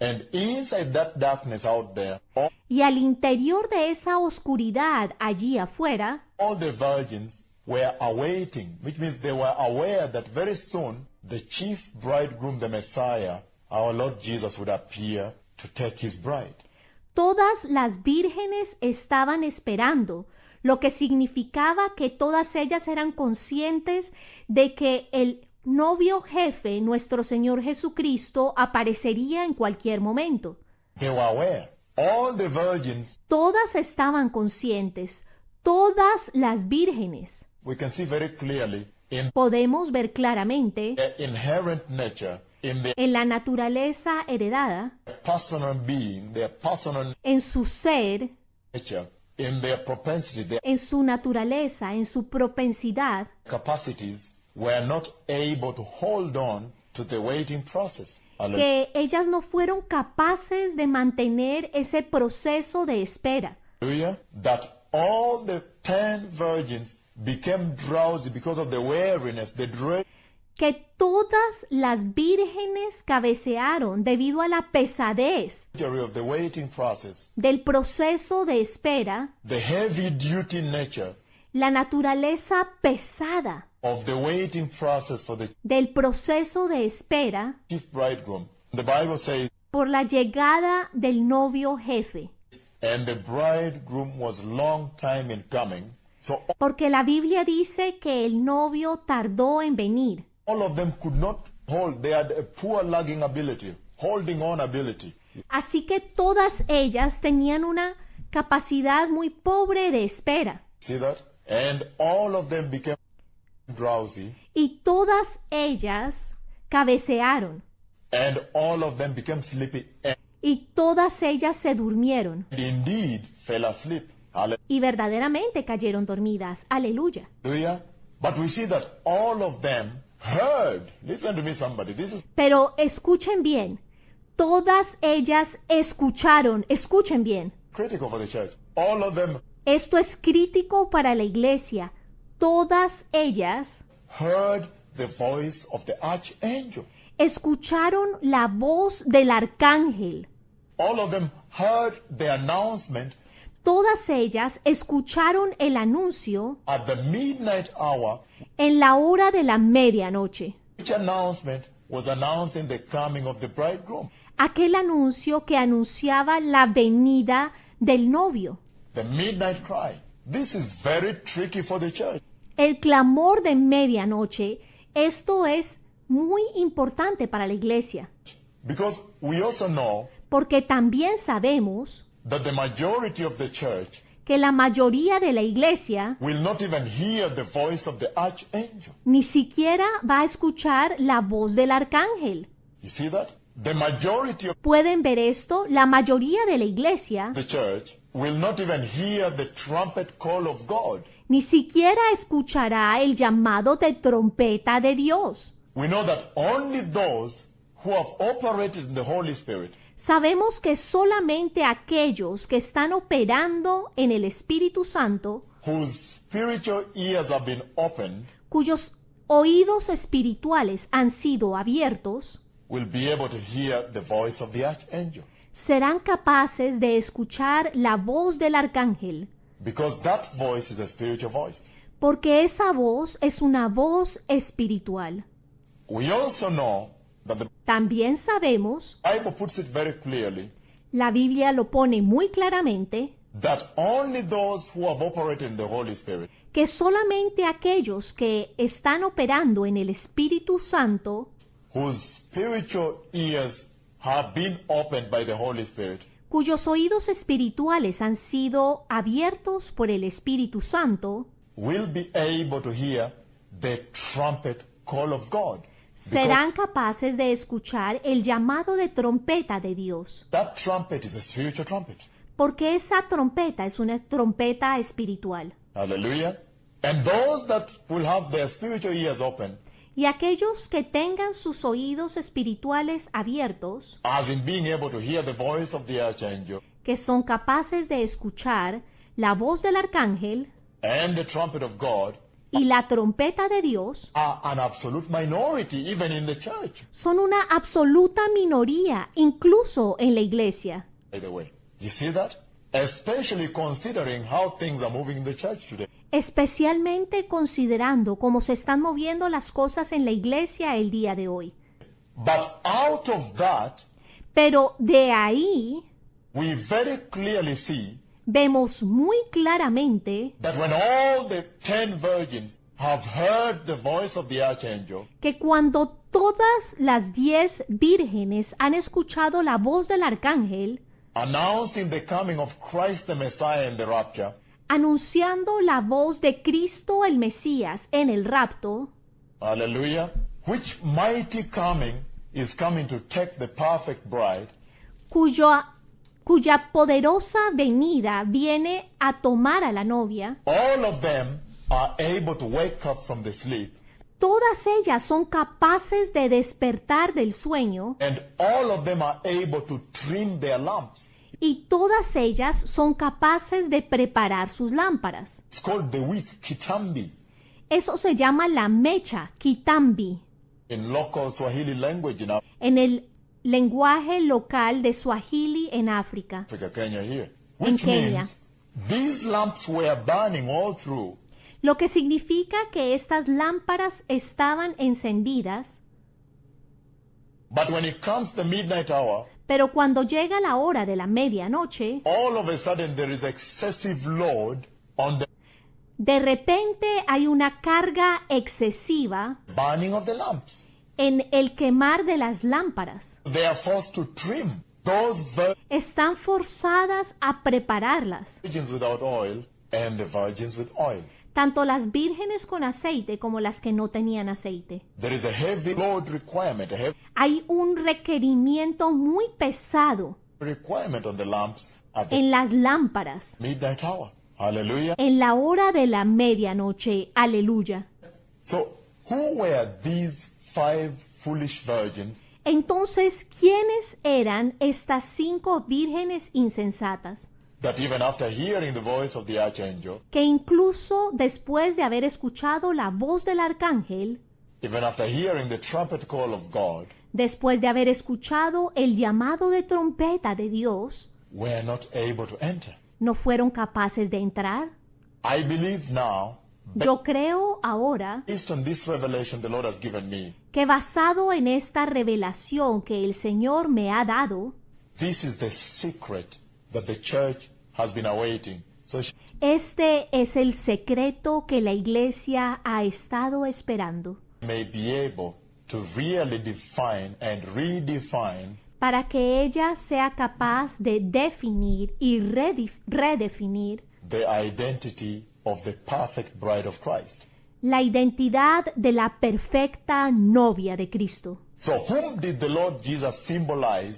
B: And inside that darkness out there,
A: Y al interior de esa oscuridad allí afuera,
B: all the virgins were awaiting, which means they were aware that very soon the chief bridegroom, the Messiah, our Lord Jesus, would appear to take his bride.
A: todas las vírgenes estaban esperando, lo que significaba que todas ellas eran conscientes de que el novio jefe, nuestro Señor Jesucristo, aparecería en cualquier momento.
B: They were aware. All the virgins,
A: Todas estaban conscientes, todas las vírgenes.
B: we can see very clearly in
A: Podemos ver claramente
B: their inherent nature, in their
A: en la naturaleza heredada,
B: personal being, their personal
A: en su ser,
B: nature, in their propensity, their
A: en su naturaleza, en su propensidad,
B: capacities, were not able to hold on to the waiting process. Hallelujah.
A: que ellas no fueron capaces de mantener ese proceso de espera,
B: That all the 10 virgins became drowsy because of the weariness, the dread
A: que todas las vírgenes cabecearon debido a la pesadez
B: of the waiting process,
A: del proceso de espera,
B: the heavy duty nature
A: la naturaleza pesada
B: of the waiting process for the
A: del proceso de espera
B: chief bridegroom. The Bible says,
A: por la llegada del novio jefe.
B: and the bridegroom was long time in coming. So
A: Porque la Biblia dice que el novio tardó en venir.
B: all of them could not hold. They had a poor lugging ability, holding on ability.
A: Así que todas ellas tenían una capacidad muy pobre de espera.
B: See that? And all of them became drowsy,
A: Y todas ellas cabecearon.
B: and all of them became sleepy, and
A: Y todas ellas se durmieron.
B: indeed fell asleep.
A: Y verdaderamente cayeron dormidas. Aleluya.
B: Hallelujah. But we see that all of them heard. Listen to me, somebody. This is
A: Pero escuchen bien. Todas ellas escucharon. Escuchen bien.
B: critical for the church. All of them
A: Esto es crítico para la iglesia. Todas ellas
B: heard the voice of the archangel.
A: escucharon la voz del arcángel.
B: All of them heard the announcement
A: Todas ellas escucharon el anuncio
B: at the midnight hour,
A: en la hora de la medianoche.
B: which announcement was announcing the coming of the bridegroom.
A: Aquel anuncio que anunciaba la venida del novio.
B: The midnight cry. This is very tricky for the church.
A: El clamor de medianoche. Esto es muy importante para la iglesia.
B: Because we also know
A: Porque también sabemos
B: that the majority of the church
A: que la mayoría de la iglesia
B: will not even hear the voice of the archangel.
A: ni siquiera va a escuchar la voz del arcángel.
B: You see that? The majority of
A: ¿Pueden ver esto? La mayoría de la iglesia
B: the church will not even hear the trumpet call of God.
A: ni siquiera escuchará el llamado de trompeta de Dios.
B: We know that only those who have operated in the Holy Spirit,
A: sabemos que solamente aquellos que están operando en el Espíritu Santo,
B: whose spiritual ears have been opened,
A: cuyos oídos espirituales han sido abiertos,
B: will be able to hear the voice of the archangel.
A: serán capaces de escuchar la voz del arcángel,
B: Because that voice is a spiritual voice.
A: porque esa voz es una voz espiritual.
B: We also know that the
A: También sabemos,
B: Bible puts it very clearly,
A: la Biblia lo pone muy claramente,
B: that only those who have operated in the Holy Spirit,
A: que solamente aquellos que están operando en el Espíritu Santo,
B: whose spiritual ears have been opened by the Holy Spirit,
A: cuyos oídos espirituales han sido abiertos por el Espíritu Santo,
B: will be able to hear the trumpet call of God.
A: serán capaces de escuchar el llamado de trompeta de Dios,
B: That trumpet is a spiritual trumpet.
A: porque esa trompeta es una trompeta espiritual.
B: Hallelujah. And those that will have their spiritual ears open,
A: Y aquellos que tengan sus oídos espirituales abiertos,
B: as in being able to hear the voice of the archangel
A: que son capaces de escuchar la voz del arcángel
B: and the trumpet of God,
A: y la trompeta de Dios,
B: are an absolute minority even in the church,
A: son una absoluta minoría, incluso en la iglesia.
B: by the way. You see that? Especially considering how things are moving in the church today.
A: Especialmente considerando cómo se están moviendo las cosas en la iglesia el día de hoy.
B: But out of that,
A: Pero de ahí
B: we very clearly see
A: vemos muy claramente
B: that when all the 10 virgins have heard the voice of the archangel,
A: que cuando todas las 10 vírgenes han escuchado la voz del arcángel,
B: announcing the coming of Christ the Messiah in the rapture,
A: anunciando la voz de Cristo el Mesías en el rapto,
B: hallelujah, which mighty coming is coming to take the perfect bride,
A: cuya poderosa venida viene a tomar a la novia,
B: all of them are able to wake up from the sleep,
A: todas ellas son capaces de despertar del sueño
B: and all of them are able to trim their lamps.
A: y todas ellas son capaces de preparar sus lámparas.
B: It's called the wick, kitambi,
A: Eso se llama la mecha, kitambi,
B: in local Swahili language in
A: en el lenguaje local de Swahili en África.
B: Africa, Kenya here.
A: En
B: Which
A: Kenia.
B: means these lamps were burning all through,
A: Lo que significa que estas lámparas estaban encendidas,
B: but when it comes the midnight hour,
A: pero cuando llega la hora de la medianoche,
B: all of a sudden there is excessive load on the
A: de repente hay una carga excesiva
B: burning of the lamps.
A: en el quemar de las lámparas.
B: They are forced to trim those
A: Están forzadas a prepararlas,
B: virgins without oil and the virgins with oil.
A: tanto las vírgenes con aceite como las que no tenían aceite.
B: There is a heavy load requirement, a heavy
A: Hay un requerimiento muy pesado
B: requirement on the lamps at the
A: en las lámparas,
B: midnight hour. Hallelujah.
A: en la hora de la medianoche. Aleluya.
B: So, who were these 5 foolish virgins
A: Entonces, ¿quiénes eran estas 5 vírgenes insensatas?
B: that even after hearing the voice of the archangel,
A: Que incluso después de haber escuchado la voz del arcángel,
B: even after hearing the trumpet call of God,
A: después de haber escuchado el llamado de trompeta de Dios,
B: were not able to enter?
A: no fueron capaces de entrar?
B: I believe now,
A: Yo creo ahora
B: based on this revelation the Lord has given me,
A: que basado en esta revelación que el Señor me ha dado,
B: this is the secret that the church has been awaiting. So she
A: este es el secreto que la iglesia ha estado esperando,
B: may be able to really define and redefine
A: para que ella sea capaz de definir y redefinir
B: the identity of the perfect bride of Christ.
A: la identidad de la perfecta novia de Cristo.
B: So whom did the Lord Jesus symbolize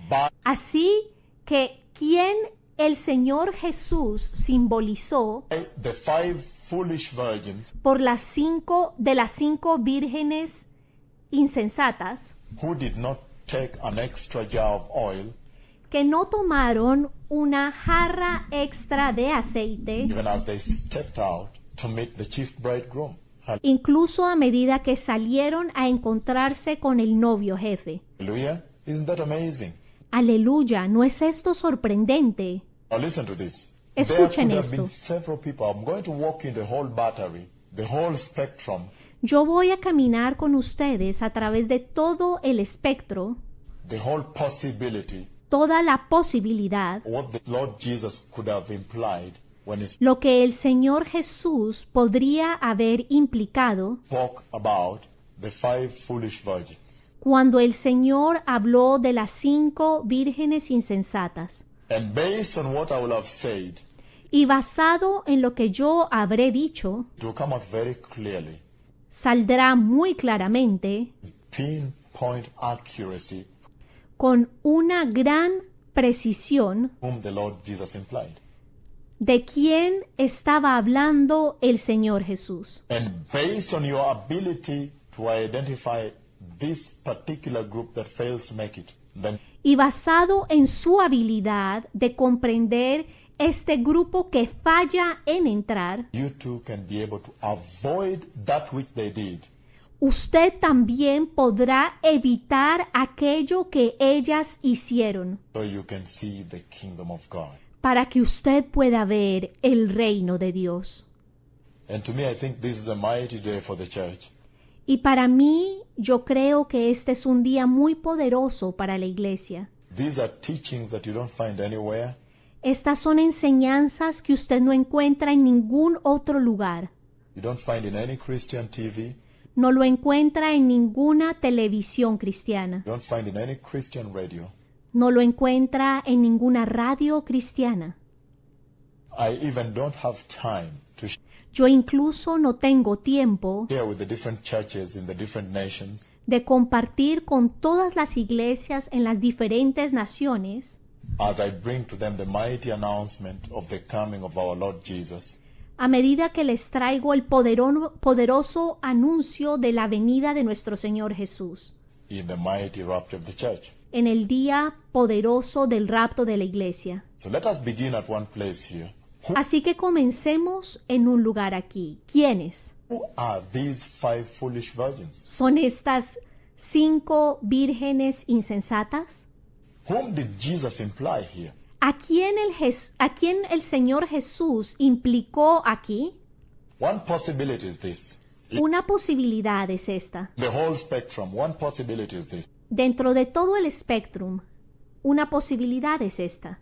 B: by
A: Así que quien el Señor Jesús simbolizó
B: the 5 foolish virgins
A: por las 5 vírgenes insensatas,
B: who did not take an extra jar of oil,
A: que no tomaron una jarra extra de aceite,
B: even as they stepped out to meet the chief bridegroom.
A: incluso a medida que salieron a encontrarse con el novio jefe.
B: Hallelujah. Isn't that amazing?
A: Aleluya, ¿no es esto sorprendente?
B: Now listen to this.
A: Escuchen
B: There could have
A: esto.
B: been several people. I'm going to walk in the whole battery, the whole spectrum,
A: Yo voy a caminar con ustedes a través de todo el espectro,
B: the whole possibility,
A: toda la posibilidad,
B: what the Lord Jesus could have implied when he
A: lo que el Señor Jesús podría haber implicado
B: spoke about the 5 foolish virgins.
A: cuando el Señor habló de las 5 vírgenes insensatas.
B: And based on what I will have said,
A: Y basado en lo que yo habré dicho,
B: it will come out very clearly,
A: saldrá muy claramente,
B: pinpoint accuracy,
A: con una gran precisión,
B: whom the Lord Jesus implied.
A: de quién estaba hablando el Señor Jesús.
B: And based on your ability to identify this particular group that fails to make it, then
A: Y basado en su habilidad de comprender este grupo que falla en entrar,
B: you too can be able to avoid that which they did,
A: usted también podrá evitar aquello que ellas hicieron,
B: so you can see the kingdom of God.
A: para que usted pueda ver el reino de Dios.
B: And to me, I think this is a mighty day for the church.
A: Y para mí, yo creo que este es un día muy poderoso para la iglesia.
B: These are teachings that you don't find anywhere.
A: Estas son enseñanzas que usted no encuentra en ningún otro lugar.
B: You don't find in any Christian TV.
A: No lo encuentra en ninguna televisión cristiana.
B: You don't find in any Christian radio.
A: No lo encuentra en ninguna radio cristiana.
B: I even don't have time to
A: Yo incluso no tengo tiempo
B: share with the different churches in the different nations
A: de compartir con todas las iglesias en las diferentes naciones
B: as I bring to them the mighty announcement of the coming of our Lord Jesus.
A: a medida que les traigo el poderoso anuncio de la venida de nuestro Señor Jesús,
B: In the mighty rapture of the church.
A: en el día poderoso del rapto de la iglesia.
B: So let us begin at one place here.
A: Así que comencemos en un lugar aquí. ¿Quiénes?
B: Who are these 5 foolish virgins?
A: ¿Son estas 5 vírgenes insensatas?
B: Whom did Jesus imply here?
A: ¿A quién el Señor Jesús implicó aquí?
B: One possibility is this.
A: Una posibilidad es esta.
B: The whole spectrum, one possibility is this.
A: Dentro de todo el espectrum, una posibilidad es esta.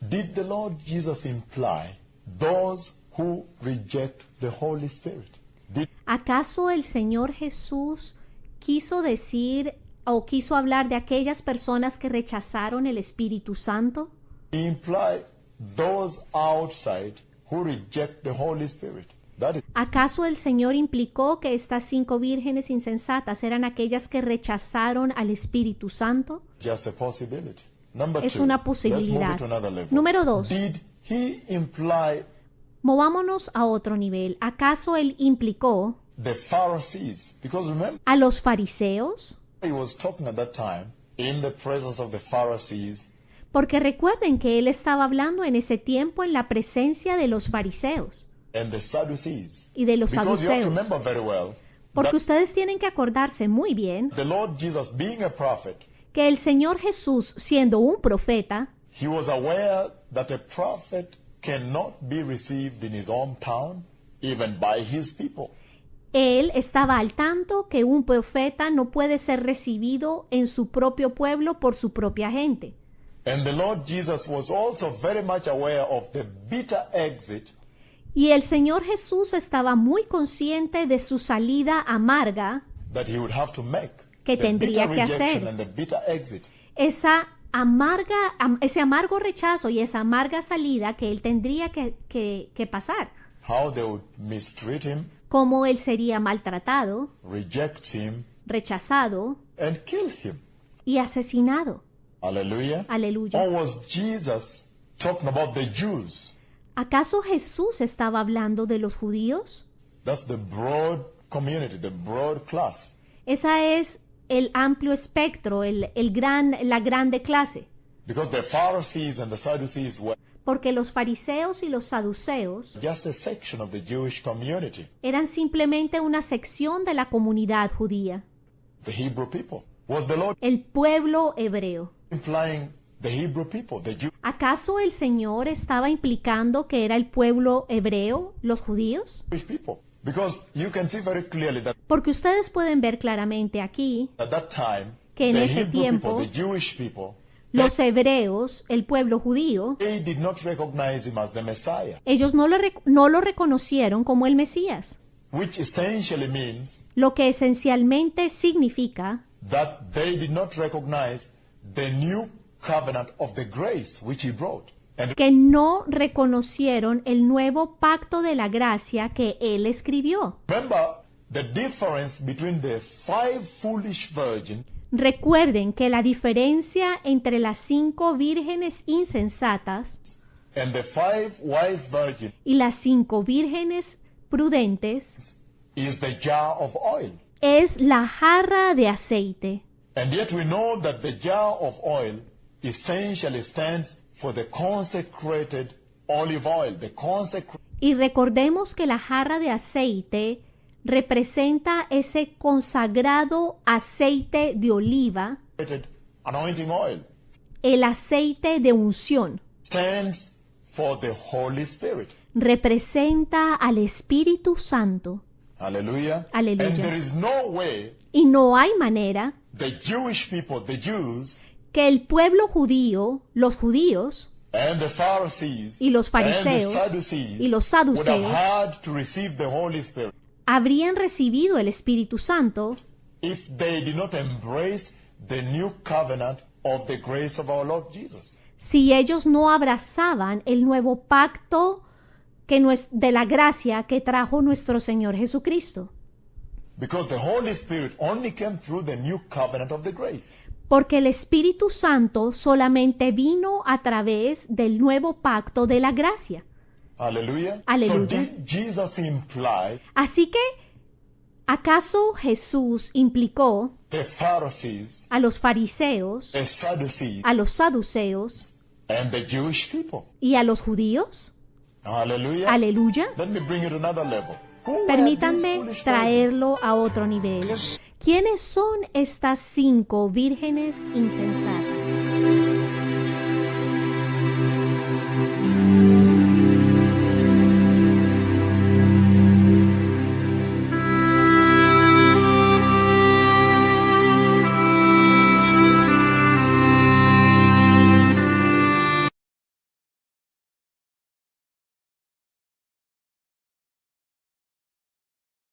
B: Did the Lord Jesus imply those who reject the Holy Spirit? Did
A: ¿Acaso el Señor Jesús quiso decir o quiso hablar de aquellas personas que rechazaron el Espíritu Santo?
B: he imply those outside who reject the Holy Spirit? That is
A: ¿Acaso el Señor implicó que estas 5 vírgenes insensatas eran aquellas que rechazaron al Espíritu Santo?
B: just a possibility. Number
A: Es
B: 2,
A: una
B: let's move
A: posibilidad.
B: it to another level.
A: Número 2.
B: Did he imply
A: Movámonos a otro nivel. ¿Acaso él implicó
B: the Pharisees? Because remember,
A: a los fariseos?
B: he was talking at that time in the presence of the Pharisees
A: Porque recuerden que él estaba hablando en ese tiempo en la presencia de los fariseos
B: and the Sadducees.
A: y de los
B: Because you have to
A: saduceos.
B: remember very well
A: Porque ustedes tienen que acordarse muy bien
B: the Lord Jesus, being a prophet,
A: que el Señor Jesús, siendo un profeta,
B: he was aware that a prophet cannot be received in his own town, even by his people.
A: él estaba al tanto que un profeta no puede ser recibido en su propio pueblo por su propia gente.
B: And the Lord Jesus was also very much aware of the bitter exit
A: Y el Señor Jesús estaba muy consciente de su salida amarga
B: that he would have to make.
A: que
B: The
A: tendría
B: bitter
A: que
B: rejection
A: hacer.
B: and the bitter exit.
A: Ese amargo rechazo y esa amarga salida que él tendría que pasar.
B: How they would mistreat him,
A: Cómo él sería maltratado,
B: reject him,
A: rechazado
B: and kill him.
A: y asesinado.
B: Hallelujah.
A: Aleluya.
B: Or was Jesus talking about the Jews?
A: ¿Acaso Jesús estaba hablando de los judíos?
B: That's the broad community, the broad class.
A: Esa es el amplio espectro, la grande clase.
B: Because the Pharisees and the Sadducees were
A: Porque los fariseos y los saduceos
B: just a section of the Jewish community,
A: eran simplemente una sección de la comunidad judía,
B: the Hebrew people. Was the Lord
A: el pueblo hebreo.
B: implying the Hebrew people, the Jewish
A: ¿Acaso el Señor estaba implicando que era el pueblo hebreo, los judíos?
B: people? Because you can see very clearly that
A: Porque ustedes pueden ver claramente aquí
B: at that time,
A: que en
B: the
A: ese
B: Hebrew
A: tiempo,
B: people, the Jewish people,
A: los hebreos, el pueblo judío,
B: they did not recognize him as the Messiah,
A: ellos no lo reconocieron como el Mesías,
B: which essentially means
A: lo que esencialmente significa
B: that they did not recognize the new covenant of the grace which he brought. And
A: que no reconocieron el nuevo pacto de la gracia que él escribió.
B: remember the difference between the 5 foolish virgins
A: Recuerden que la diferencia entre las 5 vírgenes insensatas
B: and the 5 wise virgins
A: y las 5 vírgenes prudentes
B: is the jar of oil.
A: es la jarra de aceite.
B: And yet we know that the jar of oil essentially stands for the consecrated olive oil, the consecrated
A: Y recordemos que la jarra de aceite representa ese consagrado aceite de oliva,
B: anointing oil,
A: el aceite de unción.
B: stands for the Holy Spirit.
A: Representa al Espíritu Santo.
B: Hallelujah.
A: Aleluya.
B: And there is no way
A: Y no hay manera
B: the Jewish people, the Jews,
A: que el pueblo judío, los judíos
B: and the Pharisees
A: y los
B: and the
A: fariseos
B: Sadducees
A: y los
B: would have
A: saduceos
B: had to receive the Holy Spirit
A: habrían recibido el Espíritu Santo
B: if they did not embrace the new covenant of the grace of our Lord Jesus.
A: si ellos no abrazaban el nuevo pacto de la gracia que trajo nuestro Señor Jesucristo.
B: Because the Holy Spirit only came through the new covenant of the grace.
A: Porque el Espíritu Santo solamente vino a través del nuevo pacto de la gracia.
B: Hallelujah.
A: Aleluya.
B: So did Jesus imply
A: Así que, ¿acaso Jesús implicó
B: the Pharisees,
A: a los fariseos,
B: the Sadducees,
A: a los saduceos
B: and the Jewish people?
A: y a los judíos?
B: Hallelujah.
A: Aleluya.
B: Let me bring it to another level. Who were these
A: Permítanme
B: foolish
A: traerlo a otro nivel. ¿Quiénes son estas 5 vírgenes insensatas?